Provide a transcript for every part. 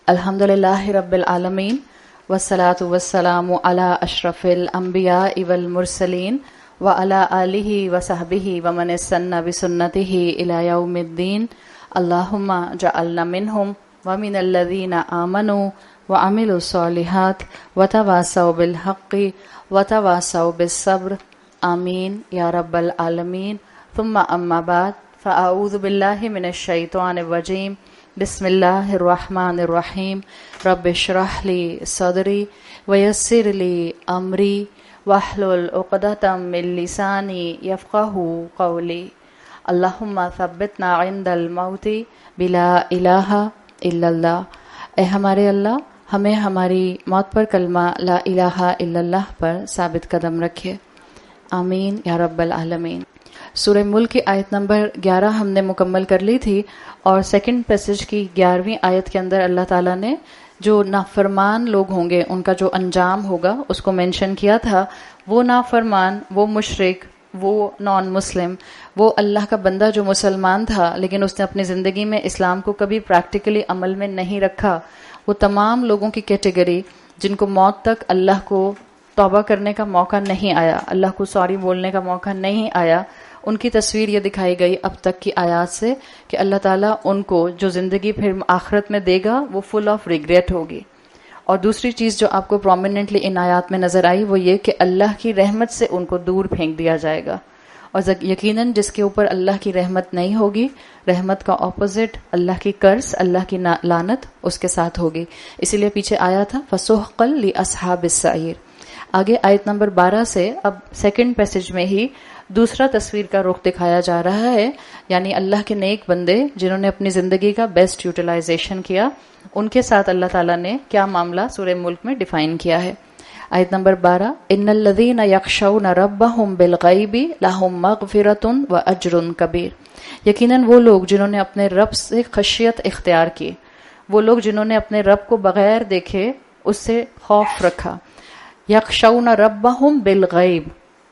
الحمدللہ رب العالمین والصلاة والسلام علی اشرف الانبیاء والمرسلین وعلی آلہ وصحبہ ومن استنى بسنتہ الی یوم الدین اللہم جعلنا منہم ومن الذین آمنوا وعملوا الصالحات وتواصوا بالحق وتواصوا بالصبر آمین یا رب العالمین. ثم اما بعد فاعوذ باللہ من الشیطان الرجیم. بسم اللہ الرحمن الرحیم. رب اشرح لی صدری ویسر لی امری واحلل عقدۃ من لسانی یفقہوا قولی. اللہم ثبتنا عند الموت بلا الہ الا اللہ. اے ہمارے اللہ، ہمیں ہماری موت پر کلمہ لا الہ الا اللہ پر ثابت قدم رکھے. آمین یا رب العالمین. سورہ ملک کی آیت نمبر 11 ہم نے مکمل کر لی تھی، اور سیکنڈ پیسج کی 11ویں آیت کے اندر اللہ تعالیٰ نے جو نافرمان لوگ ہوں گے ان کا جو انجام ہوگا اس کو مینشن کیا تھا. وہ نافرمان، وہ مشرک، وہ نان مسلم، وہ اللہ کا بندہ جو مسلمان تھا لیکن اس نے اپنی زندگی میں اسلام کو کبھی پریکٹیکلی عمل میں نہیں رکھا، وہ تمام لوگوں کی کیٹیگری جن کو موت تک اللہ کو توبہ کرنے کا موقع نہیں آیا، اللہ کو سوری بولنے کا موقع نہیں آیا، ان کی تصویر یہ دکھائی گئی اب تک کی آیات سے کہ اللہ تعالیٰ ان کو جو زندگی پھر آخرت میں دے گا وہ فل آف ریگریٹ ہوگی. اور دوسری چیز جو آپ کو پرومیننٹلی ان آیات میں نظر آئی وہ یہ کہ اللہ کی رحمت سے ان کو دور پھینک دیا جائے گا. اور یقیناً جس کے اوپر اللہ کی رحمت نہیں ہوگی، رحمت کا اپوزٹ اللہ کی کرس، اللہ کی لعنت اس کے ساتھ ہوگی. اسی لیے پیچھے آیا تھا فسحقا لاصحاب السعیر. آگے آیت نمبر 12 سے اب سیکنڈ پیسج میں ہی دوسرا تصویر کا رخ دکھایا جا رہا ہے، یعنی اللہ کے نیک بندے جنہوں نے اپنی زندگی کا بیسٹ یوٹیلائزیشن کیا، ان کے ساتھ اللہ تعالیٰ نے کیا معاملہ سورہ ملک میں ڈیفائن کیا ہے. آیت نمبر 12 ان الذین یخشون ربہم بالغیب لہم مغفرۃ واجر کبیر. یقیناً وہ لوگ جنہوں نے اپنے رب سے خشیت اختیار کی، وہ لوگ جنہوں نے اپنے رب کو بغیر دیکھے اس سے خوف رکھا. یخشون ربہم بالغیب،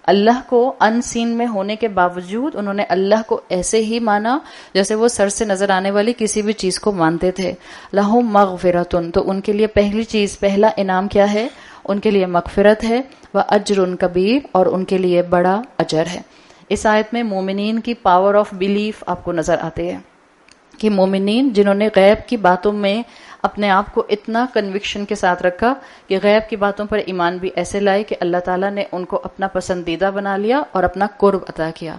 اللہ کو ان سین میں ہونے کے باوجود انہوں نے اللہ کو ایسے ہی مانا جیسے وہ سر سے نظر آنے والی کسی بھی چیز کو مانتے تھے. لہم مغفرۃ، تو ان کے لیے پہلی چیز، پہلا انعام کیا ہے؟ ان کے لیے مغفرت ہے. واجر کبیر، اور ان کے لیے بڑا اجر ہے. اس آیت میں مومنین کی پاور آف بلیف آپ کو نظر آتے ہیں کہ مومنین جنہوں نے غیب کی باتوں میں اپنے آپ کو اتنا کنوکشن کے ساتھ رکھا کہ غیب کی باتوں پر ایمان بھی ایسے لائے کہ اللہ تعالیٰ نے ان کو اپنا پسندیدہ بنا لیا اور اپنا قرب عطا کیا.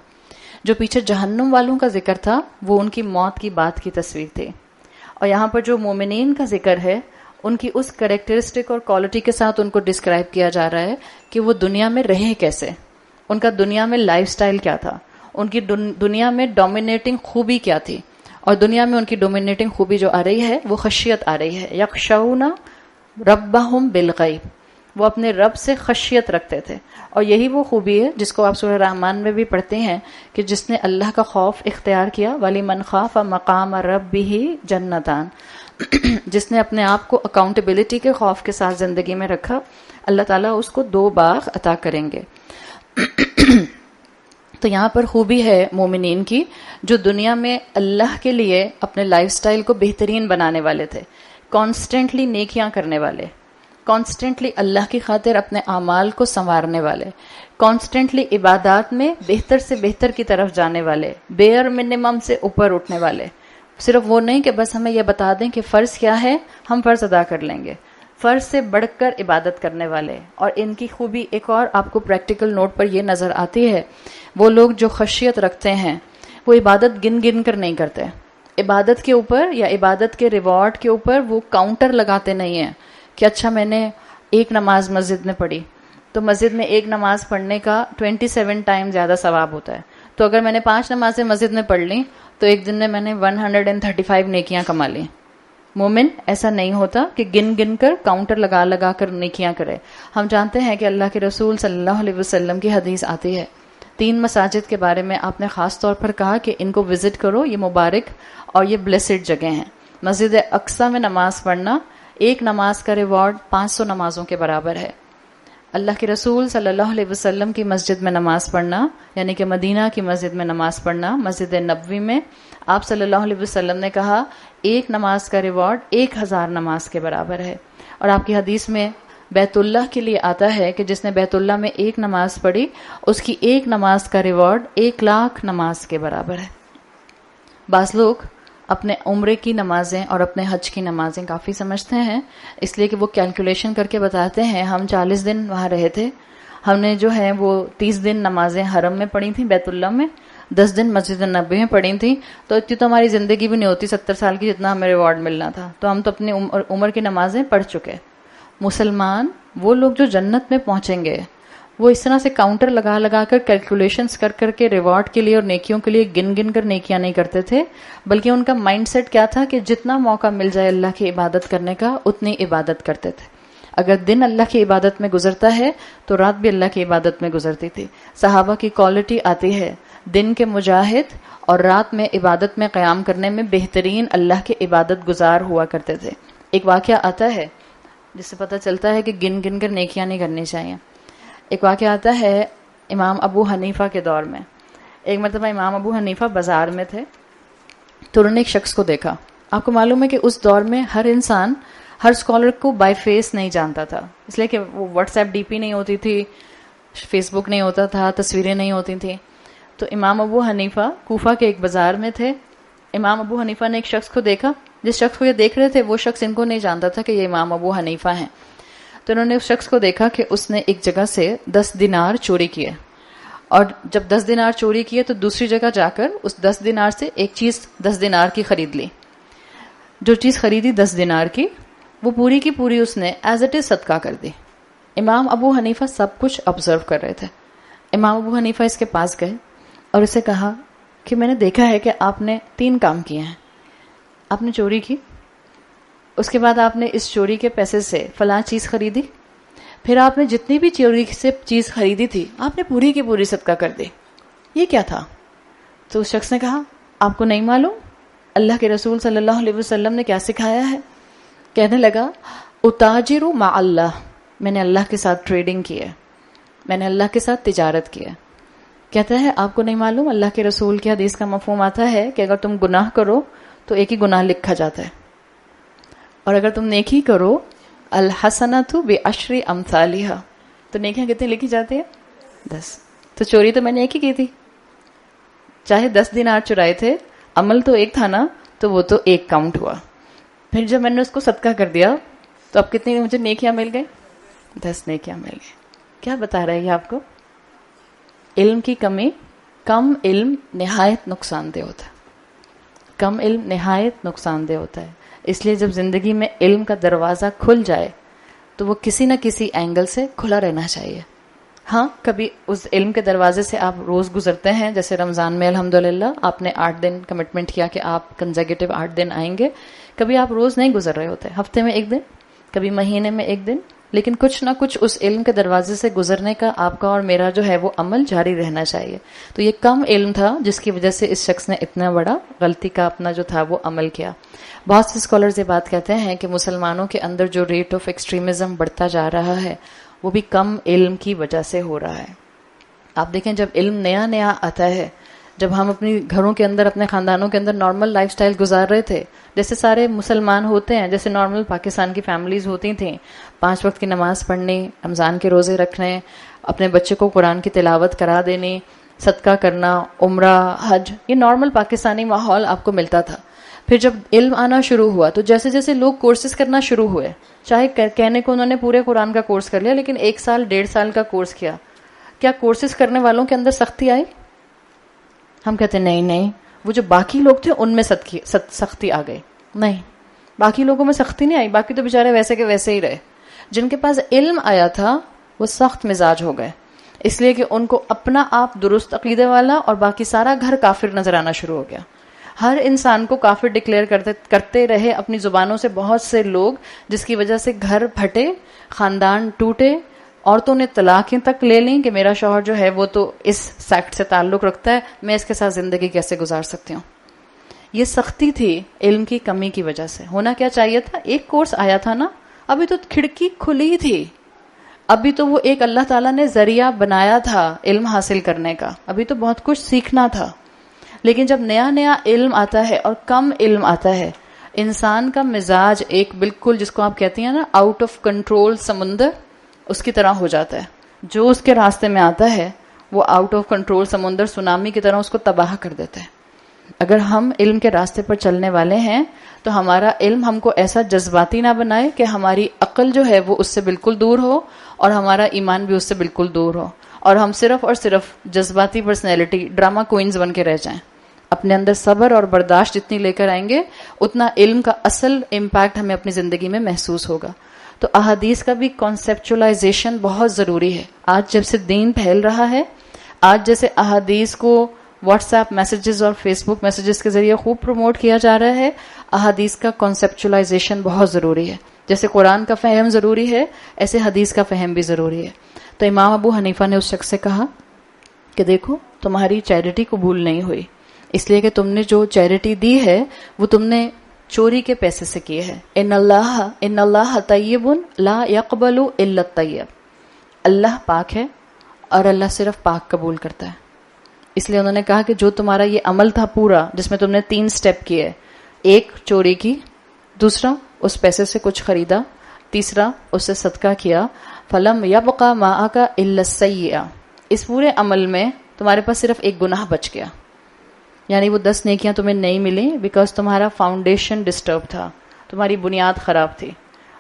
جو پیچھے جہنم والوں کا ذکر تھا وہ ان کی موت کی بات کی تصویر تھی، اور یہاں پر جو مومنین کا ذکر ہے ان کی اس کریکٹرسٹک اور کوالٹی کے ساتھ ان کو ڈسکرائب کیا جا رہا ہے کہ وہ دنیا میں رہے کیسے، ان کا دنیا میں لائف سٹائل کیا تھا، ان کی دنیا میں ڈومینیٹنگ خوبی کیا تھی. اور دنیا میں ان کی ڈومینیٹنگ خوبی جو آ رہی ہے وہ خشیت آ رہی ہے. یخشون ربہم بالغیب، وہ اپنے رب سے خشیت رکھتے تھے. اور یہی وہ خوبی ہے جس کو آپ سورہ رحمان میں بھی پڑھتے ہیں کہ جس نے اللہ کا خوف اختیار کیا، وَلِمَنْ خَافَ مَقَامَ رَبِّهِ جَنَّتَانِ، جس نے اپنے آپ کو اکاؤنٹیبلٹی کے خوف کے ساتھ زندگی میں رکھا، اللہ تعالیٰ اس کو 2 باغ عطا کریں گے. تو یہاں پر خوبی ہے مومنین کی جو دنیا میں اللہ کے لیے اپنے لائف سٹائل کو بہترین بنانے والے تھے، کانسٹنٹلی نیکیاں کرنے والے، کانسٹنٹلی اللہ کی خاطر اپنے اعمال کو سنوارنے والے، کانسٹنٹلی عبادات میں بہتر سے بہتر کی طرف جانے والے، بیئر منیمم سے اوپر اٹھنے والے. صرف وہ نہیں کہ بس ہمیں یہ بتا دیں کہ فرض کیا ہے ہم فرض ادا کر لیں گے، فرض سے بڑھ کر عبادت کرنے والے. اور ان کی خوبی ایک اور آپ کو پریکٹیکل نوٹ پر یہ نظر آتی ہے، وہ لوگ جو خشیت رکھتے ہیں وہ عبادت گن گن کر نہیں کرتے. عبادت کے اوپر یا عبادت کے ریوارڈ کے اوپر وہ کاؤنٹر لگاتے نہیں ہیں کہ اچھا میں نے ایک نماز مسجد میں پڑھی تو مسجد میں ایک نماز پڑھنے کا 27 ٹائم زیادہ ثواب ہوتا ہے، تو اگر میں نے 5 نمازیں مسجد میں پڑھ لیں تو ایک دن میں نے 135 نیکیاں کما لی. مومن ایسا نہیں ہوتا کہ گن گن کر کاؤنٹر لگا لگا کر نیکیاں کرے. ہم جانتے ہیں کہ اللہ کے رسول صلی اللہ علیہ وسلم کی حدیث آتی ہے، 3 مساجد کے بارے میں آپ نے خاص طور پر کہا کہ ان کو وزٹ کرو، یہ مبارک اور یہ بلیسڈ جگہ ہیں. مسجد اقصی میں نماز پڑھنا، ایک نماز کا ریوارڈ 500 نمازوں کے برابر ہے. اللہ کے رسول صلی اللہ علیہ وسلم کی مسجد میں نماز پڑھنا، یعنی کہ مدینہ کی مسجد میں نماز پڑھنا، مسجد نبوی میں آپ صلی اللہ علیہ وسلم نے کہا ایک نماز کا ریوارڈ 1000 نماز کے برابر ہے. اور آپ کی حدیث میں بیت اللہ کے لیے آتا ہے کہ جس نے بیت اللہ میں ایک نماز پڑھی اس کی ایک نماز کا ریوارڈ 1,00,000 نماز کے برابر ہے. بعض لوگ اپنے عمرے کی نمازیں اور اپنے حج کی نمازیں کافی سمجھتے ہیں، اس لیے کہ وہ کیلکولیشن کر کے بتاتے ہیں ہم 40 دن وہاں رہے تھے، ہم نے جو ہے وہ 30 دن نمازیں حرم میں پڑھی تھیں بیت اللہ میں، 10 دن مسجد نبوی میں پڑھی تھیں، تو اتنی تو ہماری زندگی بھی نہیں ہوتی 70 سال کی جتنا ہمیں ریوارڈ ملنا تھا، تو ہم تو اپنی عمر کی نمازیں پڑھ چکے. مسلمان وہ لوگ جو جنت میں پہنچیں گے وہ اس طرح سے کاؤنٹر لگا لگا کر کیلکولیشنز کر کر کے ریوارڈ کے لیے اور نیکیوں کے لیے گن گن کر نیکیاں نہیں کرتے تھے، بلکہ ان کا مائنڈ سیٹ کیا تھا کہ جتنا موقع مل جائے اللہ کی عبادت کرنے کا اتنی عبادت کرتے تھے. اگر دن اللہ کی عبادت میں گزرتا ہے تو رات بھی اللہ کی عبادت میں گزرتی تھی. صحابہ کی کوالٹی آتی ہے دن کے مجاہد اور رات میں عبادت میں قیام کرنے میں بہترین اللہ کے عبادت گزار ہوا کرتے تھے. ایک واقعہ آتا ہے جس سے پتہ چلتا ہے کہ گن گن کر نیکیاں نہیں کرنی چاہیے. ایک واقعہ آتا ہے امام ابو حنیفہ کے دور میں. ایک مرتبہ امام ابو حنیفہ بازار میں تھے تو انہوں نے ایک شخص کو دیکھا. آپ کو معلوم ہے کہ اس دور میں ہر انسان ہر اسکالر کو بائی فیس نہیں جانتا تھا، اس لیے کہ وہ واٹس ایپ ڈی پی نہیں ہوتی تھی، فیس بک نہیں ہوتا تھا، تصویریں نہیں ہوتی تھیں. تو امام ابو حنیفہ کوفہ کے ایک بازار میں تھے. امام ابو حنیفہ نے ایک شخص کو دیکھا، جس شخص کو یہ دیکھ رہے تھے وہ شخص ان کو نہیں جانتا تھا کہ یہ امام ابو حنیفہ ہیں. تو انہوں نے اس شخص کو دیکھا کہ اس نے ایک جگہ سے 10 دینار چوری کیے، اور جب 10 دینار چوری کیے تو دوسری جگہ جا کر اس 10 دینار سے ایک چیز 10 دینار کی خرید لی. جو چیز خریدی 10 دینار کی وہ پوری کی پوری اس نے ایز اٹ از صدقہ کر دی. امام ابو حنیفہ سب کچھ آبزرو کر رہے تھے. امام ابو حنیفہ اس کے پاس گئے اور اسے کہا کہ میں نے دیکھا ہے کہ آپ نے 3 کام کیے ہیں. آپ نے چوری کی، اس کے بعد آپ نے اس چوری کے پیسے سے فلاں چیز خریدی، پھر آپ نے جتنی بھی چوری سے چیز خریدی تھی آپ نے پوری کی پوری صدقہ کر دی. یہ کیا تھا؟ تو اس شخص نے کہا آپ کو نہیں معلوم اللہ کے رسول صلی اللہ علیہ وسلم نے کیا سکھایا ہے؟ کہنے لگا اتاجر مع اللہ، میں نے اللہ کے ساتھ ٹریڈنگ کی ہے، میں نے اللہ کے ساتھ تجارت کی ہے. کہتا ہے آپ کو نہیں معلوم اللہ کے رسول کی حدیث کا مفہوم آتا ہے کہ اگر تم گناہ کرو تو ایک ہی گناہ لکھا جاتا ہے، اور اگر تم نیکی کرو الحسنۃ بعشر امثالھا، تو نیکیاں کتنی لکھی جاتی ہیں؟ 10. تو چوری تو میں نے ایک ہی کی تھی، چاہے 10 دینار چرائے تھے، عمل تو ایک تھا نا، تو وہ تو ایک کاؤنٹ ہوا. پھر جب میں نے اس کو صدقہ کر دیا تو اب کتنی مجھے نیکیاں مل گئی؟ 10 نیکیاں مل گئی. کیا بتا رہا ہے یہ آپ کو؟ علم کی کمی، کم علم نہایت نقصان دہ ہوتا ہے. کم علم نہایت نقصان دہ ہوتا ہے. اس لیے جب زندگی میں علم کا دروازہ کھل جائے تو وہ کسی نہ کسی اینگل سے کھلا رہنا چاہیے. ہاں کبھی اس علم کے دروازے سے آپ روز گزرتے ہیں، جیسے رمضان میں الحمدللہ آپ نے 8 دن کمٹمنٹ کیا کہ آپ کنزیکیٹو 8 دن آئیں گے. کبھی آپ روز نہیں گزر رہے ہوتے، ہفتے میں 1 دن، کبھی مہینے میں 1 دن، لیکن کچھ نہ کچھ اس علم کے دروازے سے گزرنے کا آپ کا اور میرا جو ہے وہ عمل جاری رہنا چاہیے. تو یہ کم علم تھا جس کی وجہ سے اس شخص نے اتنا بڑا غلطی کا اپنا جو تھا وہ عمل کیا. بہت سے اسکالرز یہ بات کہتے ہیں کہ مسلمانوں کے اندر جو ریٹ آف ایکسٹریمزم بڑھتا جا رہا ہے وہ بھی کم علم کی وجہ سے ہو رہا ہے. آپ دیکھیں جب علم نیا نیا آتا ہے، جب ہم اپنی گھروں کے اندر اپنے خاندانوں کے اندر نارمل لائف سٹائل گزار رہے تھے جیسے سارے مسلمان ہوتے ہیں، جیسے نارمل پاکستان کی فیملیز ہوتی تھیں، 5 وقت کی نماز پڑھنی، رمضان کے روزے رکھنے، اپنے بچے کو قرآن کی تلاوت کرا دینی، صدقہ کرنا، عمرہ، حج، یہ نارمل پاکستانی ماحول آپ کو ملتا تھا. پھر جب علم آنا شروع ہوا تو جیسے جیسے لوگ کورسز کرنا شروع ہوئے، چاہے کہنے کو انہوں نے پورے قرآن کا کورس کر لیا لیکن 1 سال 1.5 سال کا کورس کیا، کیا کورسز کرنے والوں کے اندر سختی آئی؟ ہم کہتے ہیں نہیں، وہ جو باقی لوگ تھے ان میں سختی آ گئی. نہیں، باقی لوگوں میں سختی نہیں آئی، باقی تو بیچارے ویسے کے ویسے ہی رہے. جن کے پاس علم آیا تھا وہ سخت مزاج ہو گئے، اس لیے کہ ان کو اپنا آپ درست عقیدے والا اور باقی سارا گھر کافر نظر آنا شروع ہو گیا. ہر انسان کو کافر ڈکلیئر کرتے رہے اپنی زبانوں سے بہت سے لوگ، جس کی وجہ سے گھر پھٹے، خاندان ٹوٹے، عورتوں نے طلاقیں تک لے لیں کہ میرا شوہر جو ہے وہ تو اس سیکٹ سے تعلق رکھتا ہے، میں اس کے ساتھ زندگی کیسے گزار سکتی ہوں. یہ سختی تھی علم کی کمی کی وجہ سے. ہونا کیا چاہیے تھا؟ ایک کورس آیا تھا نا، ابھی تو کھڑکی کھلی تھی، ابھی تو وہ ایک اللہ تعالیٰ نے ذریعہ بنایا تھا علم حاصل کرنے کا، ابھی تو بہت کچھ سیکھنا تھا. لیکن جب نیا نیا علم آتا ہے اور کم علم آتا ہے، انسان کا مزاج ایک بالکل جس کو آپ کہتی ہیں نا آؤٹ آف کنٹرول سمندر، اس کی طرح ہو جاتا ہے. جو اس کے راستے میں آتا ہے وہ آؤٹ آف کنٹرول سمندر سونامی کی طرح اس کو تباہ کر دیتا ہے. اگر ہم علم کے راستے پر چلنے والے ہیں تو ہمارا علم ہم کو ایسا جذباتی نہ بنائے کہ ہماری عقل جو ہے وہ اس سے بالکل دور ہو اور ہمارا ایمان بھی اس سے بالکل دور ہو، اور ہم صرف اور صرف جذباتی پرسنالٹی ڈرامہ کوئنز بن کے رہ جائیں. اپنے اندر صبر اور برداشت جتنی لے کر آئیں گے اتنا علم کا اصل امپیکٹ ہمیں اپنی زندگی میں محسوس ہوگا. تو احادیث کا بھی کانسیپچولائزیشن بہت ضروری ہے. آج جب سے دین پھیل رہا ہے، آج جیسے احادیث کو واٹس ایپ میسیجز اور فیس بک میسیجز کے ذریعے خوب پروموٹ کیا جا رہا ہے، احادیث کا کانسیپچولائزیشن بہت ضروری ہے. جیسے قرآن کا فہم ضروری ہے، ایسے حدیث کا فہم بھی ضروری ہے. تو امام ابو حنیفہ نے اس شخص سے کہا کہ دیکھو تمہاری چیریٹی قبول نہیں ہوئی، اس لیے کہ تم نے جو چیریٹی دی ہے وہ تم نے چوری کے پیسے سے کی ہے. ان اللہ طیب لا یقبل الا الطیب. اللہ پاک ہے اور اللہ صرف پاک قبول کرتا ہے. اس لیے انہوں نے کہا کہ جو تمہارا یہ عمل تھا پورا جس میں تم نے 3 سٹیپ کیے، ایک چوری کی، دوسرا اس پیسے سے کچھ خریدا، تیسرا اس سے صدقہ کیا، فلم یبق معک الا السیئہ، اس پورے عمل میں تمہارے پاس صرف ایک گناہ بچ گیا. یعنی وہ 10 نیکیاں تمہیں نہیں ملی بیکاز تمہارا فاؤنڈیشن ڈسٹرب تھا، تمہاری بنیاد خراب تھی.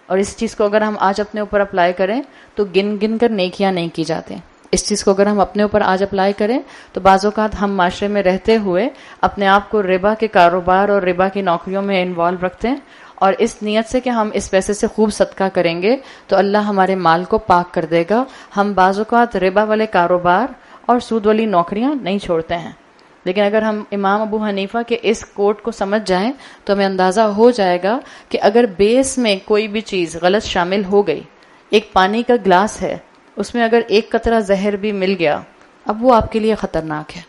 اور اس چیز کو اگر ہم آج اپنے اوپر اپلائی کریں تو گن گن کر نیکیاں نہیں کی جاتی. اس چیز کو اگر ہم اپنے اوپر آج اپلائی کریں تو بعض اوقات ہم معاشرے میں رہتے ہوئے اپنے آپ کو ربا کے کاروبار اور ربا کی نوکریوں میں انوالو رکھتے ہیں، اور اس نیت سے کہ ہم اس پیسے سے خوب صدقہ کریں گے تو اللہ ہمارے مال کو پاک کر دے گا. ہم بعض اوقات ربا والے کاروبار اور سود والی نوکریاں نہیں چھوڑتے ہیں. لیکن اگر ہم امام ابو حنیفہ کے اس کوٹ کو سمجھ جائیں تو ہمیں اندازہ ہو جائے گا کہ اگر بیس میں کوئی بھی چیز غلط شامل ہو گئی، ایک پانی کا گلاس ہے، اس میں اگر ایک قطرہ زہر بھی مل گیا، اب وہ آپ کے لیے خطرناک ہے.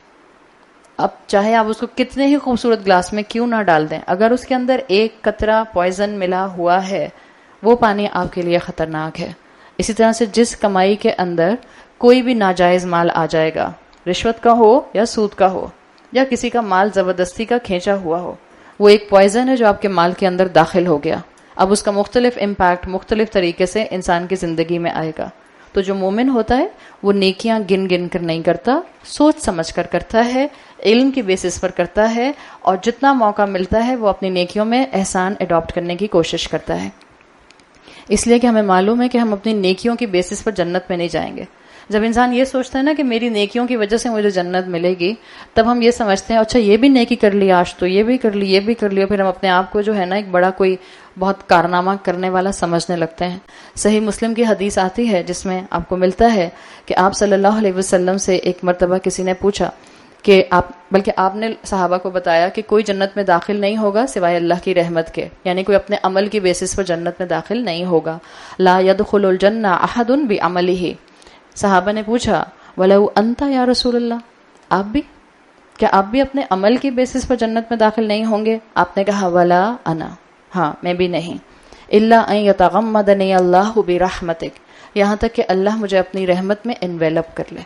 اب چاہے آپ اس کو کتنے ہی خوبصورت گلاس میں کیوں نہ ڈال دیں، اگر اس کے اندر ایک قطرہ پوائزن ملا ہوا ہے وہ پانی آپ کے لیے خطرناک ہے. اسی طرح سے جس کمائی کے اندر کوئی بھی ناجائز مال آ جائے گا، رشوت کا ہو یا سود کا ہو یا کسی کا مال زبردستی کا کھینچا ہوا ہو، وہ ایک پوائزن ہے جو آپ کے مال کے اندر داخل ہو گیا. اب اس کا مختلف امپیکٹ مختلف طریقے سے انسان کی زندگی میں آئے گا. تو جو مومن ہوتا ہے وہ نیکیاں گن گن کر نہیں کرتا، سوچ سمجھ کر کرتا ہے، علم کی بیسس پر کرتا ہے، اور جتنا موقع ملتا ہے وہ اپنی نیکیوں میں احسان اڈاپٹ کرنے کی کوشش کرتا ہے. اس لیے کہ ہمیں معلوم ہے کہ ہم اپنی نیکیوں کی بیسس پر جنت میں نہیں جائیں گے. جب انسان یہ سوچتا ہے نا کہ میری نیکیوں کی وجہ سے مجھے جنت ملے گی، تب ہم یہ سمجھتے ہیں اچھا یہ بھی نیکی کر لی، آج تو یہ بھی کر لی، یہ بھی کر لیا، پھر ہم اپنے آپ کو جو ہے نا ایک بڑا کوئی بہت کارنامہ کرنے والا سمجھنے لگتے ہیں. صحیح مسلم کی حدیث آتی ہے جس میں آپ کو ملتا ہے کہ آپ صلی اللہ علیہ وسلم سے ایک مرتبہ کسی نے پوچھا کہ بلکہ آپ نے صحابہ کو بتایا کہ کوئی جنت میں داخل نہیں ہوگا سوائے اللہ کی رحمت کے، یعنی کوئی اپنے عمل کی بیسس پر جنت میں داخل نہیں ہوگا. لا يدخل الجنہ احد بعملہ. صحابہ نے پوچھا وَلَوْ أَنْتَ یا رسول اللہ، آپ بھی، کیا آپ بھی اپنے عمل کی بیسس پر جنت میں داخل نہیں ہوں گے؟ آپ نے کہا وَلَا أَنَا، ہاں میں بھی نہیں. إِلَّا أَن يَتَغَمَّدَنِيَ اللَّهُ بِرَحْمَتِكَ، یہاں تک کہ اللہ مجھے اپنی رحمت میں انویلپ کر لے.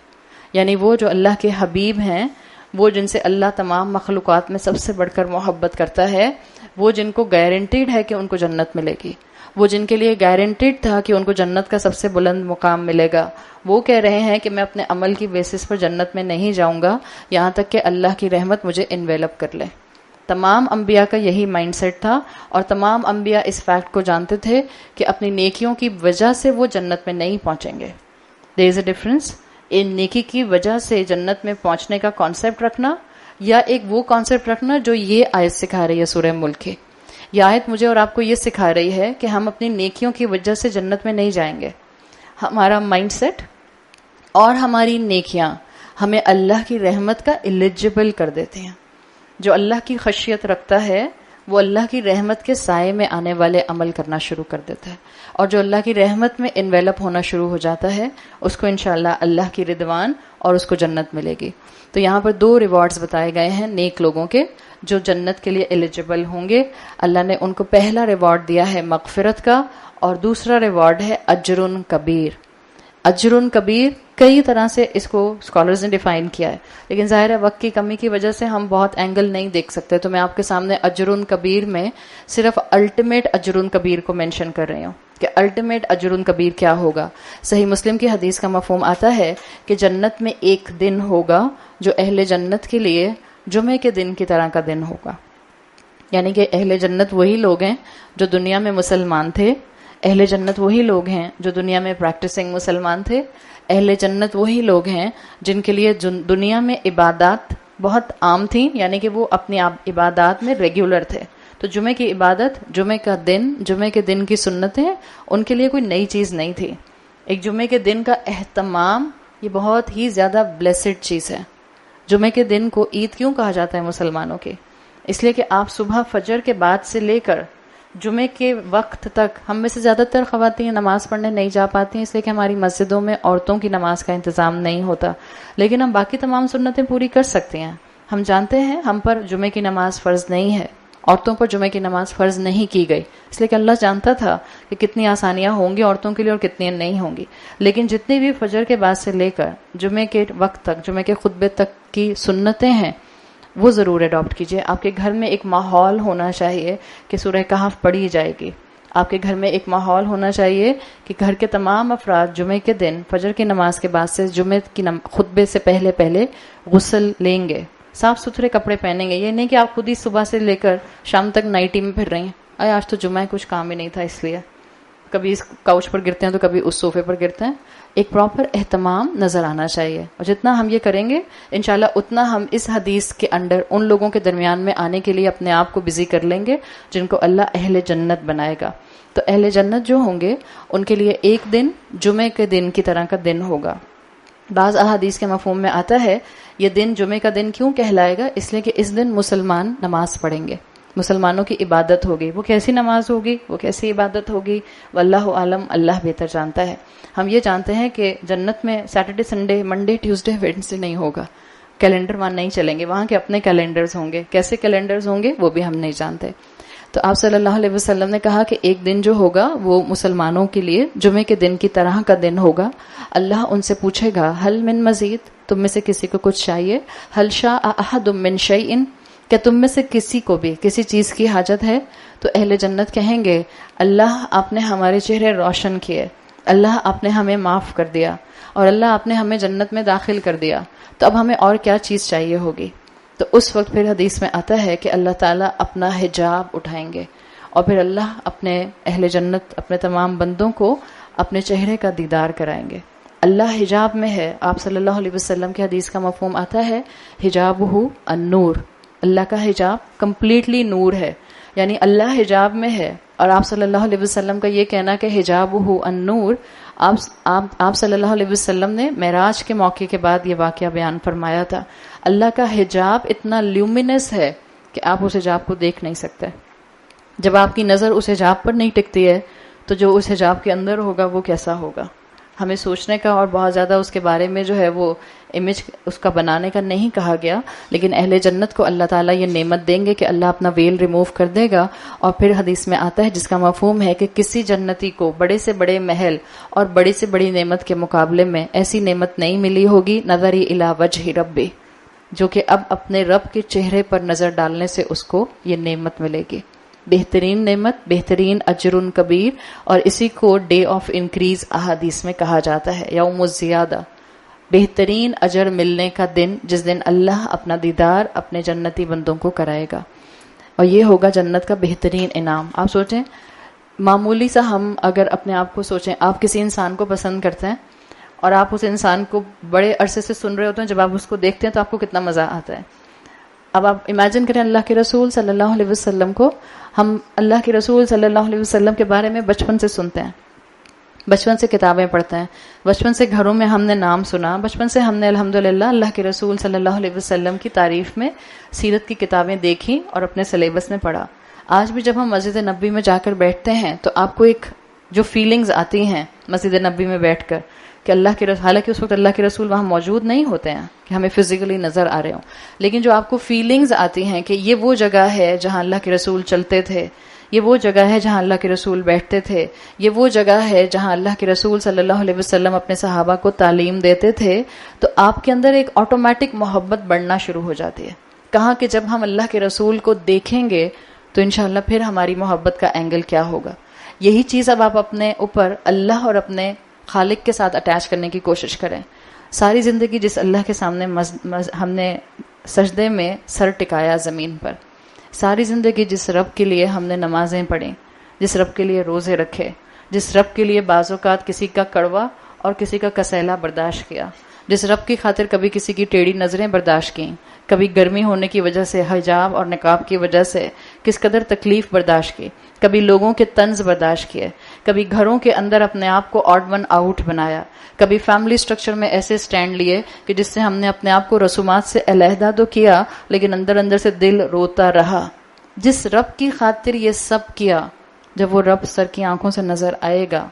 یعنی وہ جو اللہ کے حبیب ہیں، وہ جن سے اللہ تمام مخلوقات میں سب سے بڑھ کر محبت کرتا ہے، وہ جن کو گارنٹیڈ ہے کہ ان کو جنت ملے گی، وہ جن کے لیے گارنٹیڈ تھا کہ ان کو جنت کا سب سے بلند مقام ملے گا، وہ کہہ رہے ہیں کہ میں اپنے عمل کی بیسس پر جنت میں نہیں جاؤں گا یہاں تک کہ اللہ کی رحمت مجھے انویلپ کر لے. تمام انبیاء کا یہی مائنڈ سیٹ تھا، اور تمام انبیاء اس فیکٹ کو جانتے تھے کہ اپنی نیکیوں کی وجہ سے وہ جنت میں نہیں پہنچیں گے. دیر از اے ڈفرنس ان نیکی کی وجہ سے جنت میں پہنچنے کا کانسیپٹ رکھنا یا ایک وہ کانسیپٹ رکھنا جو یہ آیت سکھا رہی ہے سورہ ملک. یہ آیت مجھے اور آپ کو یہ سکھا رہی ہے کہ ہم اپنی نیکیوں کی وجہ سے جنت میں نہیں جائیں گے. ہمارا مائنڈ سیٹ اور ہماری نیکیاں ہمیں اللہ کی رحمت کا ایلیجبل کر دیتے ہیں. جو اللہ کی خشیت رکھتا ہے وہ اللہ کی رحمت کے سائے میں آنے والے عمل کرنا شروع کر دیتا ہے، اور جو اللہ کی رحمت میں انویلپ ہونا شروع ہو جاتا ہے اس کو انشاءاللہ اللہ کی رضوان اور اس کو جنت ملے گی. تو یہاں پر 2 ریوارڈز بتائے گئے ہیں نیک لوگوں کے جو جنت کے لیے ایلیجبل ہوں گے. اللہ نے ان کو پہلا ریوارڈ دیا ہے مغفرت کا، اور دوسرا ریوارڈ ہے اجر کبیر. اجر کبیر کئی طرح سے اس کو اسکالرز نے ڈیفائن کیا ہے، لیکن ظاہر ہے وقت کی کمی کی وجہ سے ہم بہت اینگل نہیں دیکھ سکتے، تو میں آپ کے سامنے اجر کبیر میں صرف الٹیمیٹ اجر کبیر کو مینشن کر رہی ہوں کہ الٹیمیٹ اجر کبیر کیا ہوگا۔ صحیح مسلم کی حدیث کا مفہوم آتا ہے کہ جنت میں ایک دن ہوگا جو اہل جنت کے لیے جمعے کے دن کی طرح کا دن ہوگا، یعنی کہ اہل جنت وہی لوگ ہیں جو دنیا میں مسلمان تھے، اہل جنت وہی لوگ ہیں جو دنیا میں پریکٹسنگ مسلمان تھے، اہل جنت وہی لوگ ہیں جن کے لیے دنیا میں عبادات بہت عام تھیں، یعنی کہ وہ اپنی عبادات میں ریگولر تھے، تو جمعے کی عبادت، جمعے کا دن، جمعے کے دن کی سنتیں ان کے لیے کوئی نئی چیز نہیں تھی۔ ایک جمعے کے دن کا اہتمام یہ بہت ہی زیادہ بلیسڈ چیز ہے۔ جمعے کے دن کو عید کیوں کہا جاتا ہے مسلمانوں کے؟ اس لیے کہ آپ صبح فجر کے بعد سے لے کر جمعے کے وقت تک، ہم میں سے زیادہ تر خواتین نماز پڑھنے نہیں جا پاتی ہیں اس لیے کہ ہماری مسجدوں میں عورتوں کی نماز کا انتظام نہیں ہوتا، لیکن ہم باقی تمام سنتیں پوری کر سکتے ہیں۔ ہم جانتے ہیں ہم پر جمعے کی نماز فرض نہیں ہے، عورتوں پر جمعے کی نماز فرض نہیں کی گئی، اس لیے کہ اللہ جانتا تھا کہ کتنی آسانیاں ہوں گی عورتوں کے لیے اور کتنی نہیں ہوں گی، لیکن جتنی بھی فجر کے بعد سے لے کر جمعے کے وقت تک، جمعے کے خطبے تک کی سنتیں ہیں وہ ضرور اڈاپٹ کیجیے۔ آپ کے گھر میں ایک ماحول ہونا چاہیے کہ سورہ کہف پڑھی جائے گی، آپ کے گھر میں ایک ماحول ہونا چاہیے کہ گھر کے تمام افراد جمعے کے دن فجر کی نماز کے بعد سے جمعے کی خطبے سے پہلے غسل لیں گے، صاف ستھرے کپڑے پہنیں گے۔ یہ نہیں کہ آپ خود ہی صبح سے لے کر شام تک نائٹی میں پھر رہی ہیں، آج تو جمعہ کچھ کام ہی نہیں تھا اس لیے، کبھی اس کاؤچ پر گرتے ہیں تو کبھی اس صوفے پر گرتے ہیں۔ ایک پراپر اہتمام نظر آنا چاہیے، اور جتنا ہم یہ کریں گے انشاءاللہ اتنا ہم اس حدیث کے انڈر ان لوگوں کے درمیان میں آنے کے لیے اپنے آپ کو بزی کر لیں گے جن کو اللہ اہل جنت بنائے گا۔ تو اہل جنت جو ہوں گے ان کے لیے ایک دن جمعے کے دن کی طرح کا دن ہوگا۔ بعض احادیث کے مفہوم میں آتا ہے یہ دن جمعے کا دن کیوں کہلائے گا، اس لیے کہ اس دن مسلمان نماز پڑھیں گے، مسلمانوں کی عبادت ہوگی۔ وہ کیسی نماز ہوگی، وہ کیسی عبادت ہوگی، واللہ عالم، اللہ بہتر جانتا ہے۔ ہم یہ جانتے ہیں کہ جنت میں Saturday Sunday Monday Tuesday Wednesday نہیں ہوگا، کیلنڈر وہاں نہیں چلیں گے، وہاں کے اپنے کیلنڈرز ہوں گے، کیسے کیلنڈرز ہوں گے وہ بھی ہم نہیں جانتے۔ تو آپ صلی اللہ علیہ وسلم نے کہا کہ ایک دن جو ہوگا وہ مسلمانوں کے لیے جمعے کے دن کی طرح کا دن ہوگا۔ اللہ ان سے پوچھے گا حل من مزید، تم میں سے کسی کو کچھ چاہیے؟ حل شاء احد من شیء، کہ تم میں سے کسی کو بھی کسی چیز کی حاجت ہے؟ تو اہل جنت کہیں گے اللہ آپ نے ہمارے چہرے روشن کیے، اللہ آپ نے ہمیں معاف کر دیا، اور اللہ آپ نے ہمیں جنت میں داخل کر دیا، تو اب ہمیں اور کیا چیز چاہیے ہوگی؟ تو اس وقت پھر حدیث میں آتا ہے کہ اللہ تعالیٰ اپنا حجاب اٹھائیں گے، اور پھر اللہ اپنے اہل جنت، اپنے تمام بندوں کو اپنے چہرے کا دیدار کرائیں گے۔ اللہ حجاب میں ہے۔ آپ صلی اللہ علیہ وسلم کی حدیث کا مفہوم آتا ہے حجابہ النور، اللہ کا حجاب کمپلیٹلی نور ہے، یعنی اللہ حجاب میں ہے۔ اور آپ صلی اللہ علیہ وسلم کا یہ کہنا کہ حجابہ النور، آپ صلی اللہ علیہ وسلم نے معراج کے موقع کے بعد یہ واقعہ بیان فرمایا تھا۔ اللہ کا حجاب اتنا لیومینس ہے کہ آپ اس حجاب کو دیکھ نہیں سکتے۔ جب آپ کی نظر اس حجاب پر نہیں ٹکتی ہے تو جو اس حجاب کے اندر ہوگا وہ کیسا ہوگا؟ ہمیں سوچنے کا اور بہت زیادہ اس کے بارے میں جو ہے وہ امیج اس کا بنانے کا نہیں کہا گیا، لیکن اہل جنت کو اللہ تعالیٰ یہ نعمت دیں گے کہ اللہ اپنا ویل ریموو کر دے گا، اور پھر حدیث میں آتا ہے جس کا مفہوم ہے کہ کسی جنتی کو بڑے سے بڑے محل اور بڑی سے بڑی نعمت کے مقابلے میں ایسی نعمت نہیں ملی ہوگی نظری الی وجہ ربی، جو کہ اب اپنے رب کے چہرے پر نظر ڈالنے سے اس کو یہ نعمت ملے گی۔ بہترین نعمت، بہترین اجر کبیر، اور اسی کو ڈے آف انکریز احادیث میں کہا جاتا ہے، یوم الزیادہ، بہترین اجر ملنے کا دن جس دن اللہ اپنا دیدار اپنے جنتی بندوں کو کرائے گا، اور یہ ہوگا جنت کا بہترین انعام۔ آپ سوچیں، معمولی سا ہم اگر اپنے آپ کو سوچیں، آپ کسی انسان کو پسند کرتے ہیں اور آپ اس انسان کو بڑے عرصے سے سن رہے ہوتے ہیں، جب آپ اس کو دیکھتے ہیں تو آپ کو کتنا مزہ آتا ہے۔ اب آپ امیجن کریں اللہ کے رسول صلی اللہ علیہ وسلم کو، ہم اللہ کے رسول صلی اللہ علیہ وسلم کے بارے میں بچپن سے سنتے ہیں، بچپن سے کتابیں پڑھتے ہیں، بچپن سے گھروں میں ہم نے نام سنا، بچپن سے ہم نے الحمدللہ اللہ کے رسول صلی اللہ علیہ وسلم کی تعریف میں سیرت کی کتابیں دیکھی اور اپنے سلیبس میں پڑھا۔ آج بھی جب ہم مسجد نبوی میں جا کر بیٹھتے ہیں تو آپ کو ایک جو فیلنگز آتی ہیں مسجد نبوی میں بیٹھ کر کہ اللہ کے رسول، حالانکہ اس وقت اللہ کے رسول وہاں موجود نہیں ہوتے ہیں کہ ہمیں فزیکلی نظر آ رہے ہوں، لیکن جو آپ کو فیلنگز آتی ہیں کہ یہ وہ جگہ ہے جہاں اللہ کے رسول چلتے تھے، یہ وہ جگہ ہے جہاں اللہ کے رسول بیٹھتے تھے، یہ وہ جگہ ہے جہاں اللہ کے رسول صلی اللہ علیہ وسلم اپنے صحابہ کو تعلیم دیتے تھے. تو آپ کے اندر ایک آٹومیٹک محبت بڑھنا شروع ہو جاتی ہے. کہاں کہ جب ہم اللہ کے رسول کو دیکھیں گے تو انشاءاللہ پھر ہماری محبت کا اینگل کیا ہوگا. یہی چیز اب آپ اپنے اوپر اللہ اور اپنے خالق کے ساتھ اٹیچ کرنے کی کوشش کریں. ساری زندگی جس اللہ کے سامنے ہم نے سجدے میں سر ٹکایا زمین پر، ساری زندگی جس رب کے لیے ہم نے نمازیں پڑھیں، جس رب کے لیے روزے رکھے، جس رب کے لیے بعض اوقات کسی کا کڑوا اور کسی کا کسیلا برداشت کیا، جس رب کی خاطر کبھی کسی کی ٹیڑھی نظریں برداشت کیں، کبھی گرمی ہونے کی وجہ سے حجاب اور نقاب کی وجہ سے کس قدر تکلیف برداشت کی، کبھی لوگوں کے طنز برداشت کیے، کبھی گھروں کے اندر اپنے آپ کو آڈ ون آؤٹ بنایا، کبھی فیملی سٹرکچر میں ایسے سٹینڈ لیے کہ جس سے ہم نے اپنے آپ کو رسومات سے علیحدہ تو کیا لیکن اندر اندر سے دل روتا رہا. جس رب کی خاطر یہ سب کیا، جب وہ رب سر کی آنکھوں سے نظر آئے گا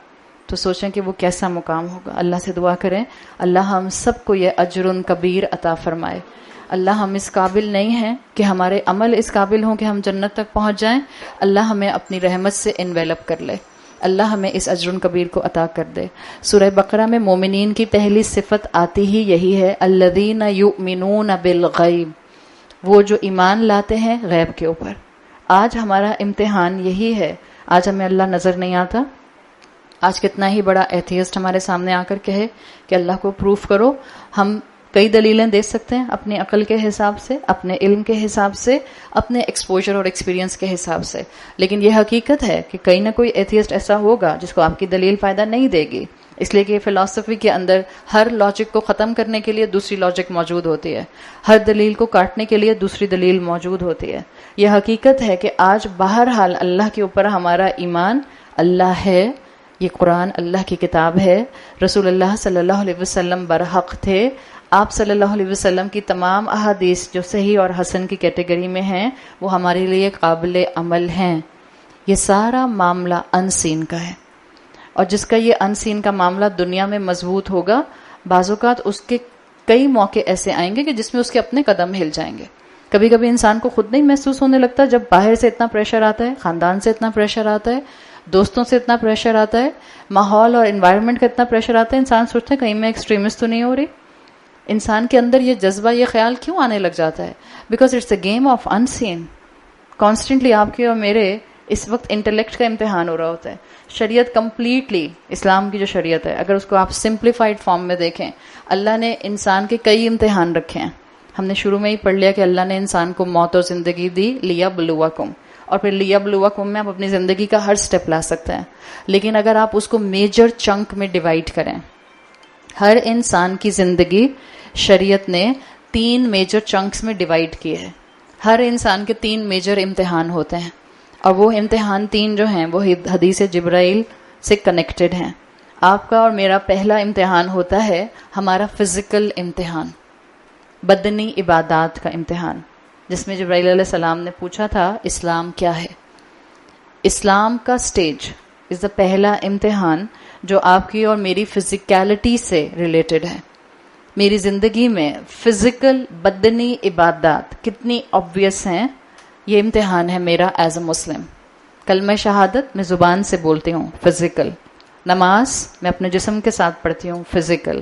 تو سوچیں کہ وہ کیسا مقام ہوگا. اللہ سے دعا کریں اللہ ہم سب کو یہ اجر کبیر عطا فرمائے. اللہ ہم اس قابل نہیں ہیں کہ ہمارے عمل اس قابل ہوں کہ ہم جنت تک پہنچ جائیں. اللہ ہمیں اپنی رحمت سے انویلپ کر لے. اللہ ہمیں اس اجر کبیر کو عطا کر دے. سورہ بقرہ میں مومنین کی پہلی صفت آتی ہی یہی ہے، الذین یؤمنون بالغیب، وہ جو ایمان لاتے ہیں غیب کے اوپر. آج ہمارا امتحان یہی ہے. آج ہمیں اللہ نظر نہیں آتا. آج کتنا ہی بڑا ایتھیسٹ ہمارے سامنے آ کر کہے کہ اللہ کو پروف کرو، ہم کئی دلیلیں دے سکتے ہیں اپنی عقل کے حساب سے، اپنے علم کے حساب سے، اپنے ایکسپوجر اور ایکسپیرینس کے حساب سے. لیکن یہ حقیقت ہے کہ کہیں نہ کوئی ایتھیسٹ ایسا ہوگا جس کو آپ کی دلیل فائدہ نہیں دے گی، اس لیے کہ فلسفی کے اندر ہر لاجک کو ختم کرنے کے لیے دوسری لاجک موجود ہوتی ہے، ہر دلیل کو کاٹنے کے لیے دوسری دلیل موجود ہوتی ہے. یہ حقیقت ہے کہ آج بہرحال اللہ کے اوپر ہمارا ایمان، اللہ ہے، یہ قرآن اللہ کی کتاب ہے، رسول اللہ صلی اللہ علیہ وسلم برحق تھے، آپ صلی اللہ علیہ وسلم کی تمام احادیث جو صحیح اور حسن کی کیٹیگری میں ہیں وہ ہمارے لیے قابل عمل ہیں. یہ سارا معاملہ ان سین کا ہے، اور جس کا یہ ان سین کا معاملہ دنیا میں مضبوط ہوگا، بعض اوقات اس کے کئی موقع ایسے آئیں گے کہ جس میں اس کے اپنے قدم ہل جائیں گے. کبھی کبھی انسان کو خود نہیں محسوس ہونے لگتا، جب باہر سے اتنا پریشر آتا ہے، خاندان سے اتنا پریشر آتا ہے، دوستوں سے اتنا پریشر آتا ہے، ماحول اور انوائرمنٹ کا اتنا پریشر آتا ہے، انسان سوچتا ہے کہیں میں ایکسٹریمسٹ تو نہیں ہو رہی. انسان کے اندر یہ جذبہ، یہ خیال کیوں آنے لگ جاتا ہے؟ Because it's a game of unseen. Constantly آپ کے اور میرے اس وقت انٹلیکٹ کا امتحان ہو رہا ہوتا ہے. شریعت کمپلیٹلی، اسلام کی جو شریعت ہے، اگر اس کو آپ سمپلیفائڈ فارم میں دیکھیں، اللہ نے انسان کے کئی امتحان رکھے ہیں. ہم نے شروع میں ہی پڑھ لیا کہ اللہ نے انسان کو موت اور زندگی دی لیبلوکم، اور پھر لیبلوکم میں آپ اپنی زندگی کا ہر سٹیپ لا سکتے ہیں. لیکن اگر آپ اس کو میجر چنک میں ڈیوائڈ کریں، ہر انسان کی زندگی شریعت نے 3 میجر چنکس میں ڈیوائڈ کی ہے. ہر انسان کے 3 میجر امتحان ہوتے ہیں، اور وہ امتحان 3 جو ہیں وہ حدیث جبرائیل سے کنیکٹڈ ہیں. آپ کا اور میرا پہلا امتحان ہوتا ہے ہمارا فزیکل امتحان، بدنی عبادات کا امتحان، جس میں جبرائیل علیہ السلام نے پوچھا تھا اسلام کیا ہے. اسلام کا سٹیج از دا پہلا امتحان جو آپ کی اور میری فزیکیلٹی سے ریلیٹڈ ہے. میری زندگی میں فزیکل بدنی عبادات کتنی آبویس ہیں، یہ امتحان ہے میرا ایز اے مسلم. کلمہ شہادت میں زبان سے بولتی ہوں، فزیکل. نماز میں اپنے جسم کے ساتھ پڑھتی ہوں، فزیکل.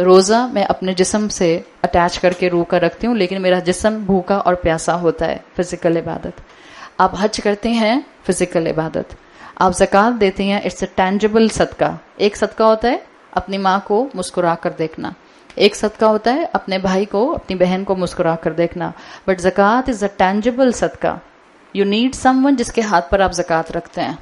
روزہ میں اپنے جسم سے اٹیچ کر کے روح کا رکھتی ہوں، لیکن میرا جسم بھوکا اور پیاسا ہوتا ہے، فزیکل عبادت. آپ حج کرتے ہیں، فزیکل عبادت. آپ زکوٰۃ دیتے ہیں، اٹس اے ٹینجبل صدقہ. ایک صدقہ ہوتا ہے اپنی ماں کو مسکرا کر دیکھنا، ایک صدقہ ہوتا ہے اپنے بھائی کو، اپنی بہن کو مسکرا کر دیکھنا. بٹ زکوٰۃ از اے ٹینجبل صدقہ. یو نیڈ سم ون جس کے ہاتھ پر آپ زکوٰۃ رکھتے ہیں.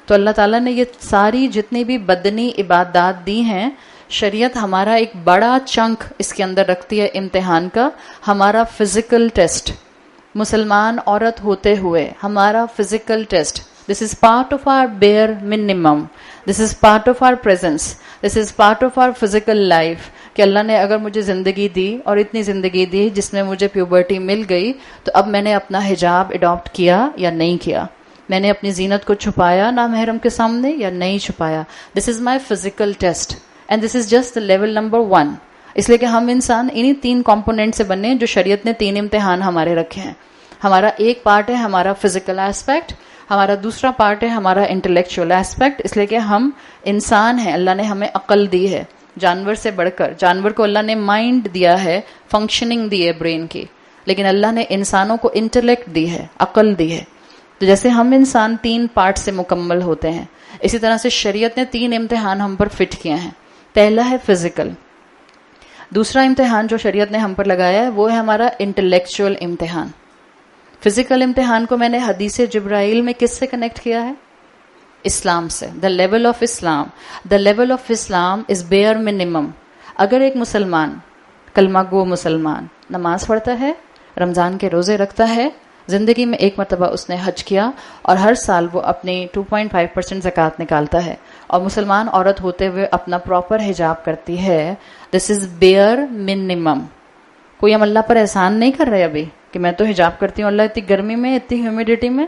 تو اللہ تعالیٰ نے یہ ساری جتنی بھی بدنی عبادات دی ہیں، شریعت ہمارا ایک بڑا چنک اس کے اندر رکھتی ہے امتحان کا، ہمارا فزیکل ٹیسٹ. مسلمان عورت ہوتے ہوئے ہمارا physical test, this is part of our bare minimum, this is part of our presence, this is part of our physical life. کہ اللہ نے اگر مجھے زندگی دی اور اتنی زندگی دی جس میں مجھے پیوبرٹی مل گئی، تو اب میں نے اپنا حجاب اڈاپٹ کیا یا نہیں کیا، میں نے اپنی زینت کو چھپایا نامحرم کے سامنے یا نہیں چھپایا. This is my physical test and this is just level number 1. اس لیے کہ ہم انسان انہی 3 کمپوننٹ سے بنے جو شریعت نے 3 امتحان ہمارے رکھے ہیں. ہمارا ایک پارٹ ہے ہمارا فزیکل ایسپیکٹ، ہمارا دوسرا پارٹ ہے ہمارا انٹلیکچوئل ایسپیکٹ، اس لیے کہ ہم انسان ہیں، اللہ نے ہمیں عقل دی ہے جانور سے بڑھ کر. جانور کو اللہ نے مائنڈ دیا ہے، فنکشننگ دی ہے برین کی، لیکن اللہ نے انسانوں کو انٹلیکٹ دی ہے، عقل دی ہے. تو جیسے ہم انسان 3 پارٹ سے مکمل ہوتے ہیں، اسی طرح سے شریعت نے 3 امتحان ہم پر فٹ کیے ہیں. پہلا ہے فزیکل. دوسرا امتحان جو شریعت نے ہم پر لگایا ہے وہ ہے ہمارا انٹلیکچوئل امتحان. فزیکل امتحان کو میں نے حدیث جبرائیل میں کس سے کنیکٹ کیا ہے؟ اسلام سے. The level of Islam, the level of Islam is bare minimum. اگر ایک مسلمان، کلمہ گو مسلمان، نماز پڑھتا ہے، رمضان کے روزے رکھتا ہے، زندگی میں ایک مرتبہ اس نے حج کیا، اور ہر سال وہ اپنی 2.5% زکوٰۃ نکالتا ہے، اور مسلمان عورت ہوتے ہوئے اپنا پراپر حجاب کرتی ہے، دس از بیئر منیمم. کوئی ہم اللہ پر احسان نہیں کر رہے ابھی کہ میں تو حجاب کرتی ہوں، اللہ اتنی گرمی میں، اتنی ہیومیڈیٹی میں،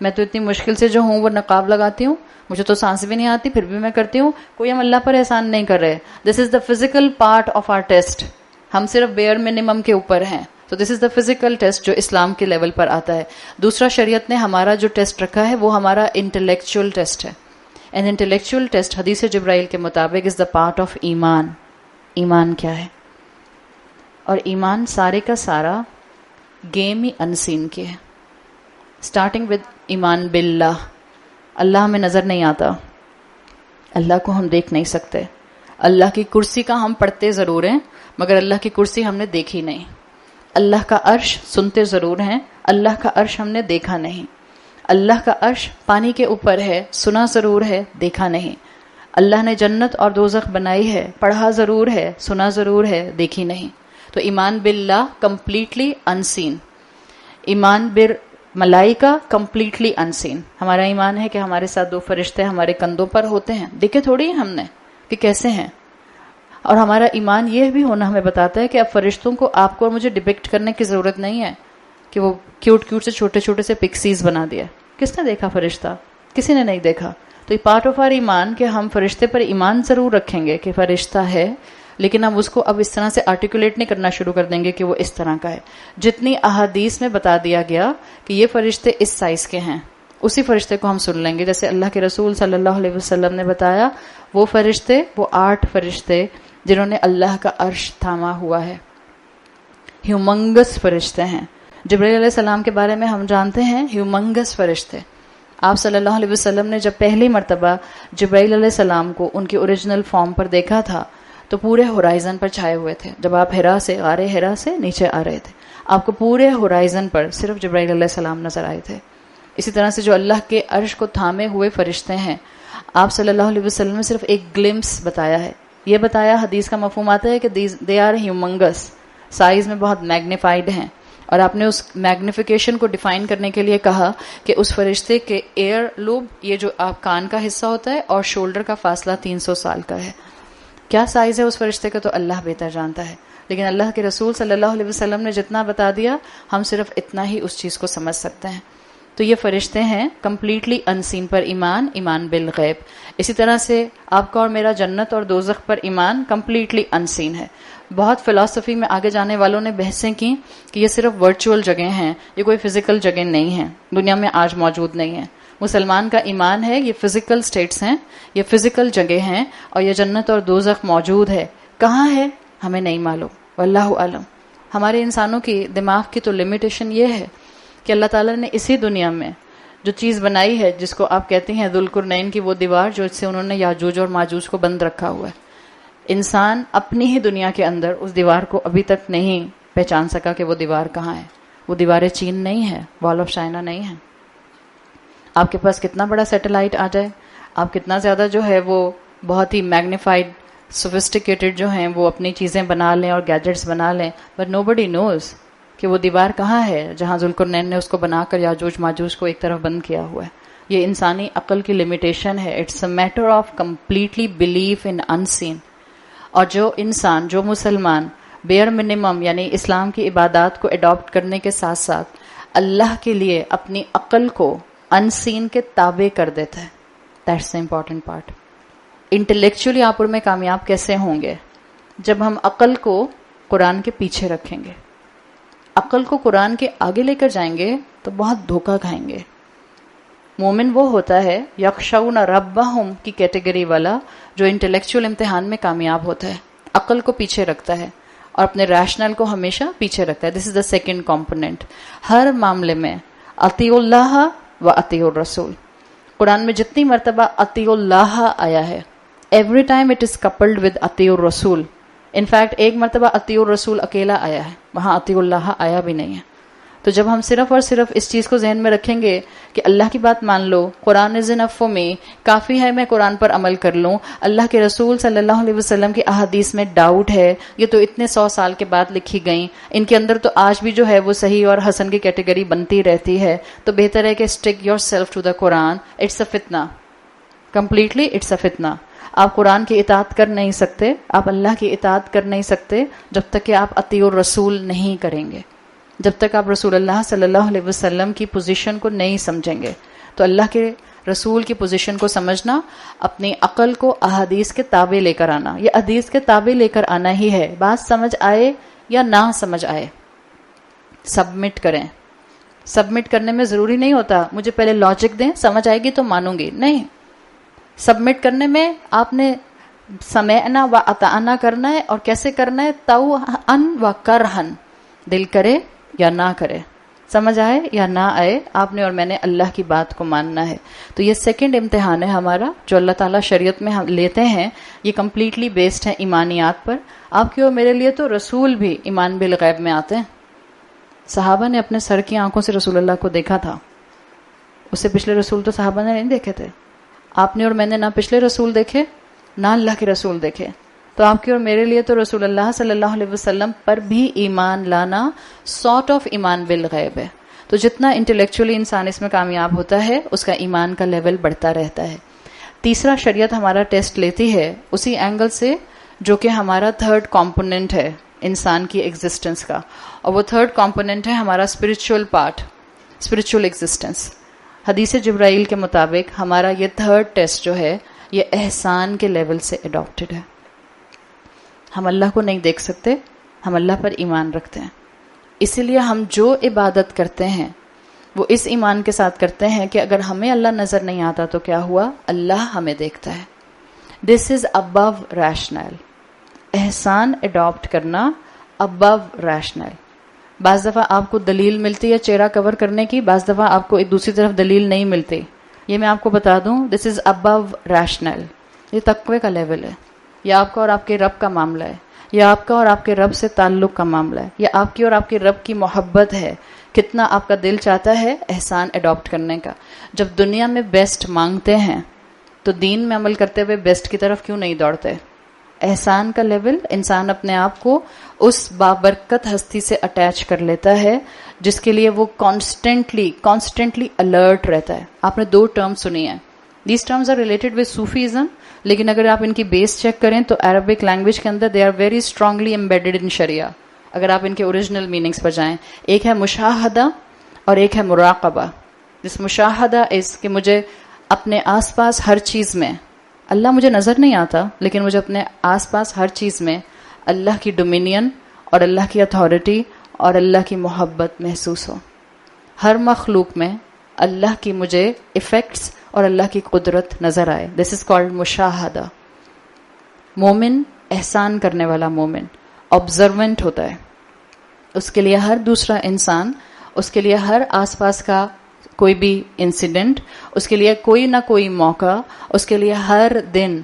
میں تو اتنی مشکل سے جو ہوں وہ نقاب لگاتی ہوں، مجھے تو سانس بھی نہیں آتی پھر بھی میں کرتی ہوں. کوئی ہم اللہ پر احسان نہیں کر رہے. This is the physical part of our test. ہم صرف بیئر منیمم کے اوپر ہیں. تو دس از دا فزیکل ٹیسٹ جو اسلام کے لیول پر آتا ہے. دوسرا شریعت نے ہمارا جو ٹیسٹ رکھا ہے وہ ہمارا انٹلیکچوئل ٹیسٹ ہے. اینڈ انٹلیکچوئل ٹیسٹ حدیث جبرائیل کے مطابق از دا پارٹ آف ایمان. ایمان کیا ہے؟ اور ایمان سارے کا سارا گیم ہی انسین کی ہے. اسٹارٹنگ ود ایمان باللہ. اللہ ہمیں نظر نہیں آتا، اللہ کو ہم دیکھ نہیں سکتے. اللہ کی کرسی کا ہم پڑھتے ضرور ہیں مگر اللہ کی کرسی ہم نے دیکھی نہیں. اللہ کا عرش سنتے ضرور ہیں، اللہ کا عرش ہم نے دیکھا نہیں. اللہ کا عرش پانی کے اوپر ہے، سنا ضرور ہے، دیکھا نہیں. اللہ نے جنت اور دوزخ بنائی ہے، پڑھا ضرور ہے، سنا ضرور ہے، دیکھی نہیں. تو ایمان باللہ کمپلیٹلی انسین. ایمان بر ملائکہ کمپلیٹلی انسین. ہمارا ایمان ہے کہ ہمارے ساتھ 2 فرشتے ہمارے کندھوں پر ہوتے ہیں، دیکھے تھوڑی ہم نے کہ کیسے ہیں. اور ہمارا ایمان یہ بھی ہونا ہمیں بتاتا ہے کہ اب فرشتوں کو آپ کو اور مجھے ڈپکٹ کرنے کی ضرورت نہیں ہے کہ وہ کیوٹ کیوٹ سے چھوٹے چھوٹے سے پکسیز بنا دیا. کس نے دیکھا فرشتہ؟ کسی نے نہیں دیکھا. تو یہ پارٹ آف آر ایمان کہ ہم فرشتے پر ایمان ضرور رکھیں گے کہ فرشتہ ہے، لیکن ہم اس کو اب اس طرح سے آرٹیکولیٹ نہیں کرنا شروع کر دیں گے کہ وہ اس طرح کا ہے. جتنی احادیث میں بتا دیا گیا کہ یہ فرشتے اس سائز کے ہیں، اسی فرشتے کو ہم سن لیں گے. جیسے اللہ کے رسول صلی اللہ علیہ وسلم نے بتایا، وہ فرشتے، وہ 8 فرشتے جنہوں نے اللہ کا عرش تھاما ہوا ہے، ہیومنگس فرشتے ہیں. جبرائیل علیہ السلام کے بارے میں ہم جانتے ہیں ہیومنگس فرشتے. آپ صلی اللہ علیہ وسلم نے جب پہلی مرتبہ جبرائیل علیہ السلام کو ان کی اوریجنل فارم پر دیکھا تھا تو پورے ہورائزن پر چھائے ہوئے تھے. جب آپ غار ہرا سے نیچے آ رہے تھے، آپ کو پورے ہورائزن پر صرف جبرائیل علیہ السلام نظر آئے تھے. اسی طرح سے جو اللہ کے عرش کو تھامے ہوئے فرشتے ہیں، آپ صلی اللہ علیہ وسلم نے صرف ایک گلمپس بتایا ہے. یہ بتایا، حدیث کا مفہوم آتا ہے کہ دے آر ہیومنگس، سائز میں بہت میگنیفائڈ ہیں. اور آپ نے اس میگنیفیکیشن کو ڈیفائن کرنے کے لیے کہا کہ اس فرشتے کے ایئر لوب، یہ جو آپ کان کا حصہ ہوتا ہے، اور شولڈر کا فاصلہ 300 سال کا ہے. کیا سائز ہے اس فرشتے کا تو اللہ بہتر جانتا ہے، لیکن اللہ کے رسول صلی اللہ علیہ وسلم نے جتنا بتا دیا ہم صرف اتنا ہی اس چیز کو سمجھ سکتے ہیں. تو یہ فرشتے ہیں کمپلیٹلی انسین پر ایمان، ایمان بالغیب. اسی طرح سے آپ کا اور میرا جنت اور دوزخ پر ایمان کمپلیٹلی انسین ہے. بہت فلسفی میں آگے جانے والوں نے بحثیں کی کہ یہ صرف ورچوئل جگہ ہیں، یہ کوئی فزیکل جگہ نہیں ہیں، دنیا میں آج موجود نہیں ہیں. مسلمان کا ایمان ہے یہ فزیکل سٹیٹس ہیں، یہ فزیکل جگہ ہیں، اور یہ جنت اور دوزخ موجود ہے. کہاں ہے ہمیں نہیں معلوم، واللہ عالم. ہمارے انسانوں کی دماغ کی تو لمیٹیشن یہ ہے کہ اللہ تعالیٰ نے اسی دنیا میں جو چیز بنائی ہے، جس کو آپ کہتے ہیں ذوالقرنین کی وہ دیوار جو اس سے انہوں نے یاجوج اور ماجوج کو بند رکھا ہوا ہے، انسان اپنی ہی دنیا کے اندر اس دیوار کو ابھی تک نہیں پہچان سکا کہ وہ دیوار کہاں ہے. وہ دیواریں چین نہیں ہے، وال آف چائنا نہیں ہے. آپ کے پاس کتنا بڑا سیٹلائٹ آ جائے، آپ کتنا زیادہ جو ہے وہ بہت ہی میگنیفائڈ سوفسٹیکیٹڈ جو ہیں وہ اپنی چیزیں بنا لیں اور گیجٹس بنا لیں، بٹ نو بڈی نوز کہ وہ دیوار کہاں ہے جہاں ذوالقرنین نے اس کو بنا کر یاجوج ماجوج کو ایک طرف بند کیا ہوا ہے. یہ انسانی عقل کی لمیٹیشن ہے. It's a matter of completely belief in unseen. اور جو انسان، جو مسلمان بیئر منیمم یعنی اسلام کی عبادات کو اڈاپٹ کرنے کے ساتھ ساتھ اللہ کے لیے اپنی عقل کو انسین کے تابع کر دیتا ہے، that's the important part. Intellectually آپ اور میں کامیاب کیسے ہوں گے؟ جب ہم عقل کو قرآن کے پیچھے رکھیں گے. عقل کو قرآن کے آگے لے کر جائیں گے تو بہت دھوکہ کھائیں گے. مومن وہ ہوتا ہے یخشون ربہم کی کیٹیگری والا جو انٹلیکچوئل امتحان میں کامیاب ہوتا ہے، عقل کو پیچھے رکھتا ہے اور اپنے ریشنل کو ہمیشہ پیچھے رکھتا ہے. دس از دا سیکنڈ کمپوننٹ. ہر معاملے میں اطیعوا اللہ و اطیعوا الرسول. قرآن میں جتنی مرتبہ اطیعوا اللہ آیا ہے every time it is coupled with اطیعوا الرسول. انفیکٹ ایک مرتبہ اطیعوا الرسول اکیلا آیا ہے، وہاں اطیعوا اللہ آیا بھی نہیں ہے. تو جب ہم صرف اور صرف اس چیز کو ذہن میں رکھیں گے کہ اللہ کی بات مان لو، قرآن از انف فار می، کافی ہے میں قرآن پر عمل کر لوں، اللہ کے رسول صلی اللہ علیہ وسلم کی احادیث میں ڈاؤٹ ہے، یہ تو اتنے 100 سال کے بعد لکھی گئیں، ان کے اندر تو آج بھی جو ہے وہ صحیح اور حسن کی کیٹیگری بنتی رہتی ہے، تو بہتر ہے کہ stick yourself to the Quran. It's a فتنہ، کمپلیٹلی اٹس اے فتنہ. آپ قرآن کی اطاعت کر نہیں سکتے، آپ اللہ کی اطاعت کر نہیں سکتے جب تک کہ آپ اطیع الرسول نہیں کریں گے، جب تک آپ رسول اللہ صلی اللہ علیہ وسلم کی پوزیشن کو نہیں سمجھیں گے. تو اللہ کے رسول کی پوزیشن کو سمجھنا، اپنی عقل کو احادیث کے تابع لے کر آنا، یہ حدیث کے تابع لے کر آنا ہی ہے. بات سمجھ آئے یا نہ سمجھ آئے، سبمٹ کریں. سبمٹ کرنے میں ضروری نہیں ہوتا مجھے پہلے لاجک دیں، سمجھ آئے گی تو مانوں گی، نہیں. سبمٹ کرنے میں آپ نے سمعنا و اطعنا کرنا ہے، اور کیسے کرنا ہے؟ طوعا و کرہن، دل کرے یا نہ کرے، سمجھ آئے یا نہ آئے، آپ نے اور میں نے اللہ کی بات کو ماننا ہے. تو یہ سیکنڈ امتحان ہے ہمارا جو اللہ تعالیٰ شریعت میں ہم لیتے ہیں. یہ کمپلیٹلی بیسڈ ہے ایمانیات پر. آپ کی اور میرے لیے تو رسول بھی ایمان بالغیب میں آتے ہیں. صحابہ نے اپنے سر کی آنکھوں سے رسول اللہ کو دیکھا تھا، اس سے پچھلے رسول تو صحابہ نے نہیں دیکھے تھے. آپ نے اور میں نے نہ پچھلے رسول دیکھے نہ اللہ کے رسول دیکھے. تو آپ کی اور میرے لیے تو رسول اللہ صلی اللہ علیہ وسلم پر بھی ایمان لانا سارٹ آف ایمان بالغیب ہے. تو جتنا انٹلیکچولی انسان اس میں کامیاب ہوتا ہے اس کا ایمان کا لیول بڑھتا رہتا ہے. تیسرا شریعت ہمارا ٹیسٹ لیتی ہے اسی اینگل سے جو کہ ہمارا تھرڈ کمپوننٹ ہے انسان کی ایگزسٹنس کا، اور وہ تھرڈ کمپوننٹ ہے ہمارا اسپرچول پارٹ، اسپرچول ایگزسٹنس. حدیث جبرائیل کے مطابق ہمارا یہ تھرڈ ٹیسٹ جو ہے یہ احسان کے لیول سے اڈاپٹڈ ہے. ہم اللہ کو نہیں دیکھ سکتے، ہم اللہ پر ایمان رکھتے ہیں، اسی لیے ہم جو عبادت کرتے ہیں وہ اس ایمان کے ساتھ کرتے ہیں کہ اگر ہمیں اللہ نظر نہیں آتا تو کیا ہوا، اللہ ہمیں دیکھتا ہے. دس از ابو ریشنل. احسان اڈاپٹ کرنا ابو ریشنل. بعض دفعہ آپ کو دلیل ملتی ہے چہرہ کور کرنے کی، بعض دفعہ آپ کو ایک دوسری طرف دلیل نہیں ملتی. یہ میں آپ کو بتا دوں، دس از ابو ریشنل. یہ تقوی کا لیول ہے، یا آپ کا اور آپ کے رب کا معاملہ ہے، یا آپ کا اور آپ کے رب سے تعلق کا معاملہ ہے، یا آپ کی اور آپ کے رب کی محبت ہے. کتنا آپ کا دل چاہتا ہے احسان اڈاپٹ کرنے کا. جب دنیا میں بیسٹ مانگتے ہیں تو دین میں عمل کرتے ہوئے بیسٹ کی طرف کیوں نہیں دوڑتے؟ احسان کا لیول، انسان اپنے آپ کو اس بابرکت ہستی سے اٹیچ کر لیتا ہے جس کے لیے وہ کانسٹنٹلی الرٹ رہتا ہے. آپ نے 2 ٹرم سنی ہیں، these terms are related with Sufism, لیکن اگر آپ ان کی بیس چیک کریں تو عربک لینگویج کے اندر they are very strongly embedded in sharia. اگر آپ ان کے اوریجنل میننگز پر جائیں، ایک ہے مشاہدہ اور ایک ہے مراقبہ. جس مشاہدہ اس کہ مجھے اپنے آس پاس ہر چیز میں، اللہ مجھے نظر نہیں آتا لیکن مجھے اپنے آس پاس ہر چیز میں اللہ کی ڈومینین اور اللہ کی اتھارٹی اور اللہ کی محبت محسوس ہو. ہر مخلوق میں اللہ کی مجھے ایفیکٹس اور اللہ کی قدرت نظر آئے. دس از کالڈ مشاہدہ. مومن، احسان کرنے والا مومن آبزروینٹ ہوتا ہے. اس کے لیے ہر دوسرا انسان، اس کے لیے ہر آس پاس کا کوئی بھی انسیڈنٹ، اس کے لیے کوئی نہ کوئی موقع، اس کے لیے ہر دن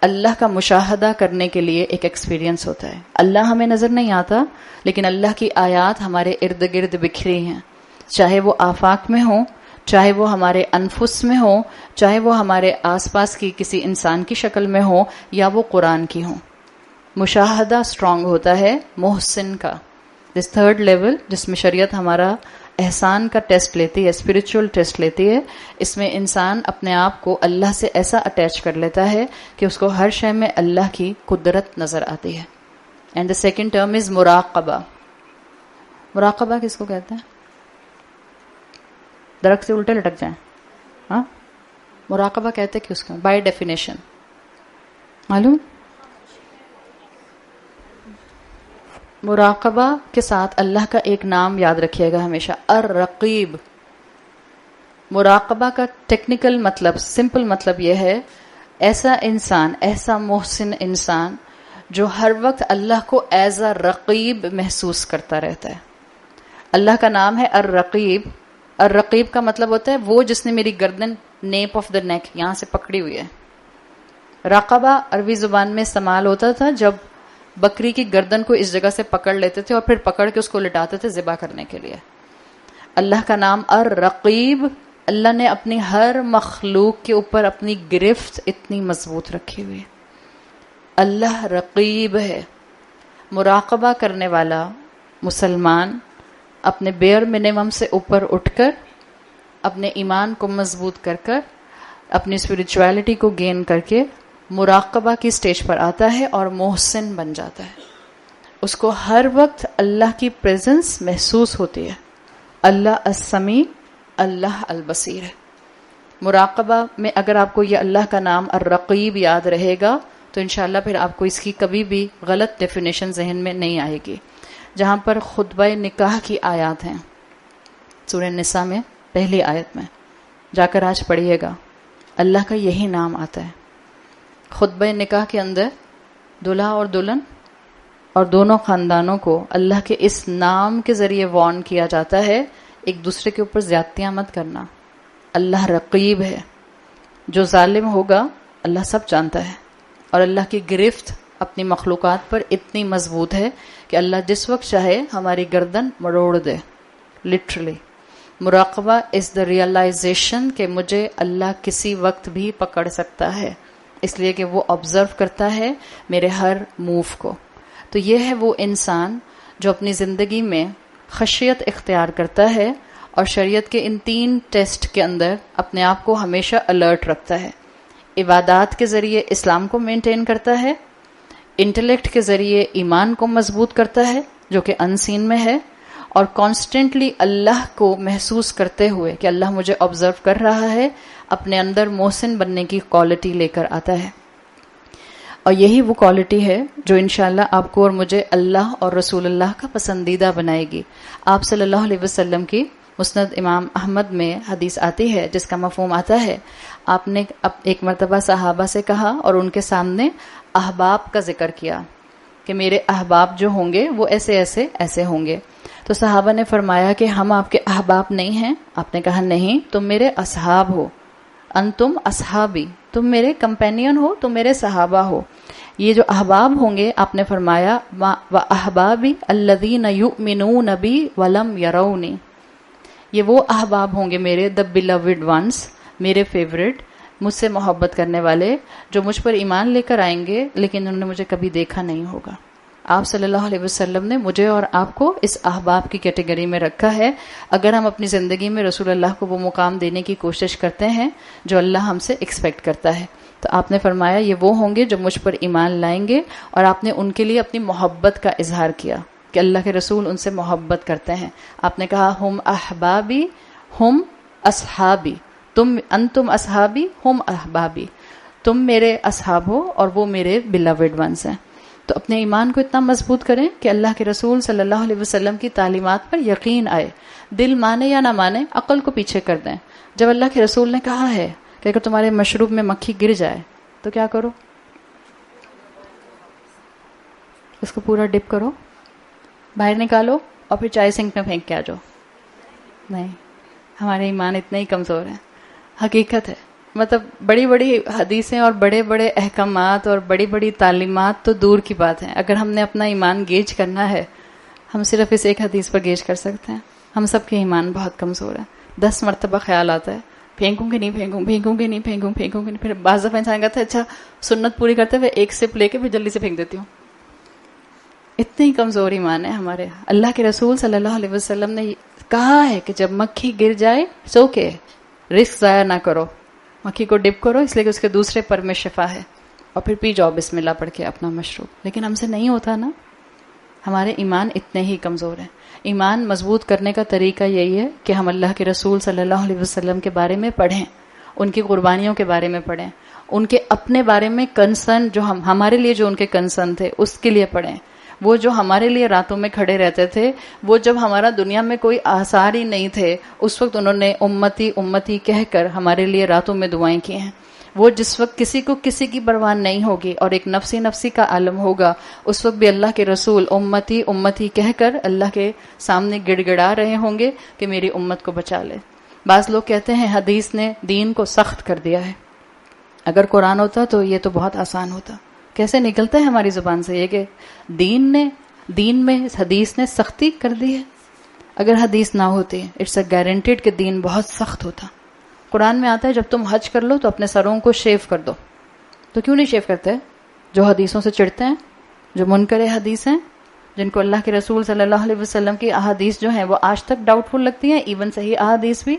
اللہ کا مشاہدہ کرنے کے لیے ایک ایکسپیرینس ہوتا ہے. اللہ ہمیں نظر نہیں آتا لیکن اللہ کی آیات ہمارے ارد گرد بکھری ہیں، چاہے وہ آفاق میں ہوں، چاہے وہ ہمارے انفس میں ہوں، چاہے وہ ہمارے آس پاس کی کسی انسان کی شکل میں ہوں یا وہ قرآن کی ہوں. مشاہدہ اسٹرانگ ہوتا ہے محسن کا. دس تھرڈ لیول جس میں شریعت ہمارا احسان کا ٹیسٹ لیتی ہے، اسپرچول ٹیسٹ لیتی ہے، اس میں انسان اپنے آپ کو اللہ سے ایسا اٹیچ کر لیتا ہے کہ اس کو ہر شے میں اللہ کی قدرت نظر آتی ہے. And the second term is مراقبہ. مراقبہ کس کو کہتے ہیں؟ درخت سے الٹے لٹک جائیں، ہاں مراقبہ کہتے کہ اس کو بائی ڈیفینیشن معلوم. مراقبہ کے ساتھ اللہ کا ایک نام یاد رکھیے گا ہمیشہ، الرقیب. مراقبہ کا ٹیکنیکل مطلب، سمپل مطلب یہ ہے، ایسا انسان، ایسا محسن انسان جو ہر وقت اللہ کو ایز اے رقیب محسوس کرتا رہتا ہے۔ اللہ کا نام ہے الرقیب۔ الرقیب کا مطلب ہوتا ہے وہ جس نے میری گردن، نیپ آف دا نیک، یہاں سے پکڑی ہوئی ہے۔ راقبہ عربی زبان میں استعمال ہوتا تھا جب بکری کی گردن کو اس جگہ سے پکڑ لیتے تھے اور پھر پکڑ کے اس کو لٹاتے تھے ذبح کرنے کے لیے۔ اللہ کا نام الرقیب، اللہ نے اپنی ہر مخلوق کے اوپر اپنی گرفت اتنی مضبوط رکھی ہوئی ہے۔ اللہ رقیب ہے۔ مراقبہ کرنے والا مسلمان اپنے بیئر منیمم سے اوپر اٹھ کر، اپنے ایمان کو مضبوط کر کر، اپنی اسپرچویلٹی کو گین کر کے مراقبہ کی سٹیج پر آتا ہے اور محسن بن جاتا ہے۔ اس کو ہر وقت اللہ کی پریزنس محسوس ہوتی ہے۔ اللہ السمیع، اللہ البصیر ہے۔ مراقبہ میں اگر آپ کو یہ اللہ کا نام الرقیب یاد رہے گا تو انشاءاللہ پھر آپ کو اس کی کبھی بھی غلط ڈیفینیشن ذہن میں نہیں آئے گی۔ جہاں پر خطبہ نکاح کی آیات ہیں، سورہ نساء میں پہلی آیت میں جا کر آج پڑھیے گا، اللہ کا یہی نام آتا ہے۔ خطبہ نکاح کے اندر دلہا اور دلہن اور دونوں خاندانوں کو اللہ کے اس نام کے ذریعے وارن کیا جاتا ہے، ایک دوسرے کے اوپر زیادتیاں مت کرنا۔ اللہ رقیب ہے، جو ظالم ہوگا اللہ سب جانتا ہے، اور اللہ کی گرفت اپنی مخلوقات پر اتنی مضبوط ہے کہ اللہ جس وقت چاہے ہماری گردن مروڑ دے، لٹرلی۔ مراقبہ از دا ریئلائزیشن کہ مجھے اللہ کسی وقت بھی پکڑ سکتا ہے، اس لیے کہ وہ آبزرو کرتا ہے میرے ہر موو کو۔ تو یہ ہے وہ انسان جو اپنی زندگی میں خشیت اختیار کرتا ہے اور شریعت کے ان 3 ٹیسٹ کے اندر اپنے آپ کو ہمیشہ الرٹ رکھتا ہے۔ عبادات کے ذریعے اسلام کو مینٹین کرتا ہے، انٹلیکٹ کے ذریعے ایمان کو مضبوط کرتا ہے جو کہ انسین میں ہے، اور کانسٹنٹلی اللہ کو محسوس کرتے ہوئے کہ اللہ مجھے آبزرو کر رہا ہے، اپنے اندر محسن بننے کی کوالٹی لے کر آتا ہے۔ اور یہی وہ کوالٹی ہے جو انشاءاللہ آپ کو اور مجھے اللہ اور رسول اللہ کا پسندیدہ بنائے گی۔ آپ صلی اللہ علیہ وسلم کی مسند امام احمد میں حدیث آتی ہے جس کا مفہوم آتا ہے، آپ نے ایک مرتبہ صحابہ سے کہا اور ان کے سامنے احباب کا ذکر کیا کہ میرے احباب جو ہوں گے وہ ایسے ایسے ایسے ہوں گے۔ تو صحابہ نے فرمایا کہ ہم آپ کے احباب نہیں ہیں۔ آپ نے کہا نہیں، تم میرے اصحاب ہو، انتم اصحابی، تم میرے کمپینین ہو، تم میرے صحابہ ہو۔ یہ جو احباب ہوں گے، آپ نے فرمایا وَأَحْبَابِ الَّذِينَ يُؤْمِنُونَ بِي وَلَمْ يَرَوْنِي، یہ وہ احباب ہوں گے میرے the beloved ones، میرے فیورٹ، مجھ سے محبت کرنے والے، جو مجھ پر ایمان لے کر آئیں گے لیکن انہوں نے مجھے کبھی دیکھا نہیں ہوگا۔ آپ صلی اللہ علیہ وسلم نے مجھے اور آپ کو اس احباب کی کیٹیگری میں رکھا ہے۔ اگر ہم اپنی زندگی میں رسول اللہ کو وہ مقام دینے کی کوشش کرتے ہیں جو اللہ ہم سے ایکسپیکٹ کرتا ہے، تو آپ نے فرمایا یہ وہ ہوں گے جو مجھ پر ایمان لائیں گے، اور آپ نے ان کے لیے اپنی محبت کا اظہار کیا کہ اللہ کے رسول ان سے محبت کرتے ہیں۔ آپ نے کہا ہم احبابی ہم اصحابی، انتم اصحابی ہم احبابی، تم میرے اصحاب ہو اور وہ میرے بیلوڈ ونس ہیں۔ تو اپنے ایمان کو اتنا مضبوط کریں کہ اللہ کے رسول صلی اللہ علیہ وسلم کی تعلیمات پر یقین آئے، دل مانے یا نہ مانے، عقل کو پیچھے کر دیں۔ جب اللہ کے رسول نے کہا ہے کہ اگر تمہارے مشروب میں مکھی گر جائے تو کیا کرو؟ اس کو پورا ڈپ کرو، باہر نکالو اور پھر چائے سنک میں پھینک کے آ جاؤ۔ نہیں، ہمارے ایمان اتنے ہی کمزور ہیں۔ حقیقت ہے، مطلب بڑی بڑی حدیثیں اور بڑے بڑے احکامات اور بڑی بڑی تعلیمات تو دور کی بات ہیں، اگر ہم نے اپنا ایمان گیج کرنا ہے ہم صرف اس ایک حدیث پر گیج کر سکتے ہیں۔ ہم سب کے ایمان بہت کمزور ہیں۔ 10 مرتبہ خیال آتا ہے پھینکوں گے نہیں، پھینکوں گے نہیں، پھینکوں گے نہیں، پھر بعض دفعہ انسان کہتا ہے اچھا سنت پوری کرتے ہوئے ایک سپ لے کے پھر جلدی سے پھینک دیتی ہوں۔ اتنے ہی کمزور ایمان ہے ہمارے۔ اللہ کے رسول صلی اللہ علیہ وسلم نے کہا ہے کہ جب مکھی گر جائے سو کے رسک ضائع نہ کرو، مکھی کو ڈپ کرو، اس لیے کہ اس کے دوسرے پر میں شفا ہے، اور پھر پی جاؤ بسم اللہ پڑھ کے اپنا مشروب۔ لیکن ہم سے نہیں ہوتا نا، ہمارے ایمان اتنے ہی کمزور ہیں۔ ایمان مضبوط کرنے کا طریقہ یہی ہے کہ ہم اللہ کے رسول صلی اللہ علیہ وسلم کے بارے میں پڑھیں، ان کی قربانیوں کے بارے میں پڑھیں، ان کے اپنے بارے میں کنسرن جو ہمارے لیے جو ان کے کنسرن تھے اس کے لیے پڑھیں، وہ جو ہمارے لیے راتوں میں کھڑے رہتے تھے، وہ جب ہمارا دنیا میں کوئی آثار ہی نہیں تھے، اس وقت انہوں نے امتی امتی کہہ کر ہمارے لیے راتوں میں دعائیں کی ہیں۔ وہ جس وقت کسی کو کسی کی پرواہ نہیں ہوگی اور ایک نفسی نفسی کا عالم ہوگا، اس وقت بھی اللہ کے رسول امتی امتی کہہ کر اللہ کے سامنے گڑ گڑا رہے ہوں گے کہ میری امت کو بچا لے۔ بعض لوگ کہتے ہیں حدیث نے دین کو سخت کر دیا ہے، اگر قرآن ہوتا تو یہ تو بہت آسان ہوتا۔ کیسے نکلتا ہے ہماری زبان سے یہ کہ دین میں حدیث نے سختی کر دی ہے؟ اگر حدیث نہ ہوتی، اٹس اے گارنٹیڈ کہ دین بہت سخت ہوتا۔ قرآن میں آتا ہے جب تم حج کر لو تو اپنے سروں کو شیو کر دو، تو کیوں نہیں شیو کرتے؟ جو حدیثوں سے چڑھتے ہیں، جو منکر حدیث ہیں، جن کو اللہ کے رسول صلی اللہ علیہ وسلم کی احادیث جو ہیں وہ آج تک ڈاؤٹ فل لگتی ہیں، ایون صحیح احادیث بھی۔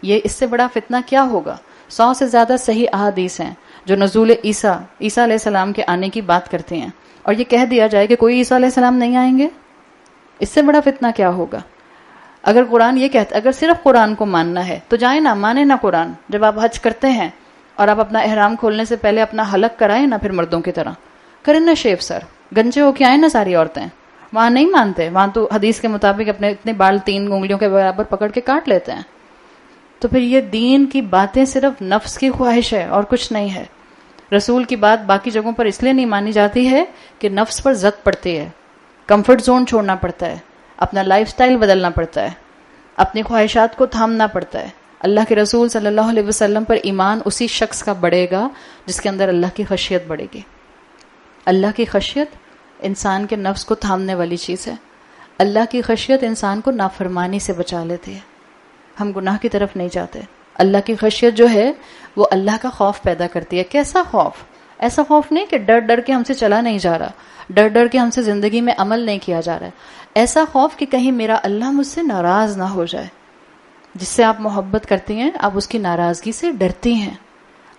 یہ اس سے بڑا فتنہ کیا ہوگا؟ 100 سے زیادہ صحیح احادیث ہیں جو نزول عیسیٰ علیہ السلام کے آنے کی بات کرتے ہیں، اور یہ کہہ دیا جائے کہ کوئی عیسیٰ علیہ السلام نہیں آئیں گے، اس سے بڑا فتنہ کیا ہوگا؟ اگر قرآن یہ کہتا، اگر صرف قرآن کو ماننا ہے تو جائیں نا، مانے نا قرآن۔ جب آپ حج کرتے ہیں اور آپ اپنا احرام کھولنے سے پہلے اپنا حلق کرائیں نا، پھر مردوں کی طرح کریں نا شیف، سر گنجے ہو کے آئیں نا ساری عورتیں۔ وہاں نہیں مانتے، وہاں تو حدیث کے مطابق اپنے اتنے بال 3 انگلیوں کے برابر پکڑ کے کاٹ لیتے ہیں۔ تو پھر یہ دین کی باتیں صرف نفس کی خواہش ہے اور کچھ نہیں ہے۔ رسول کی بات باقی جگہوں پر اس لیے نہیں مانی جاتی ہے کہ نفس پر زد پڑتی ہے، کمفرٹ زون چھوڑنا پڑتا ہے، اپنا لائف سٹائل بدلنا پڑتا ہے، اپنی خواہشات کو تھامنا پڑتا ہے۔ اللہ کے رسول صلی اللہ علیہ وسلم پر ایمان اسی شخص کا بڑھے گا جس کے اندر اللہ کی خشیت بڑھے گی۔ اللہ کی خشیت انسان کے نفس کو تھامنے والی چیز ہے۔ اللہ کی خشیت انسان کو نافرمانی سے بچا لیتی ہے، ہم گناہ کی طرف نہیں جاتے۔ اللہ کی خشیت جو ہے وہ اللہ کا خوف پیدا کرتی ہے۔ کیسا خوف؟ ایسا خوف نہیں کہ ڈر ڈر کے ہم سے چلا نہیں جا رہا، ڈر ڈر کے ہم سے زندگی میں عمل نہیں کیا جا رہا ہے۔ ایسا خوف کہ کہیں میرا اللہ مجھ سے ناراض نہ ہو جائے۔ جس سے آپ محبت کرتی ہیں آپ اس کی ناراضگی سے ڈرتی ہیں۔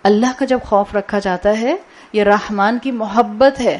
اللہ کا جب خوف رکھا جاتا ہے یہ رحمان کی محبت ہے،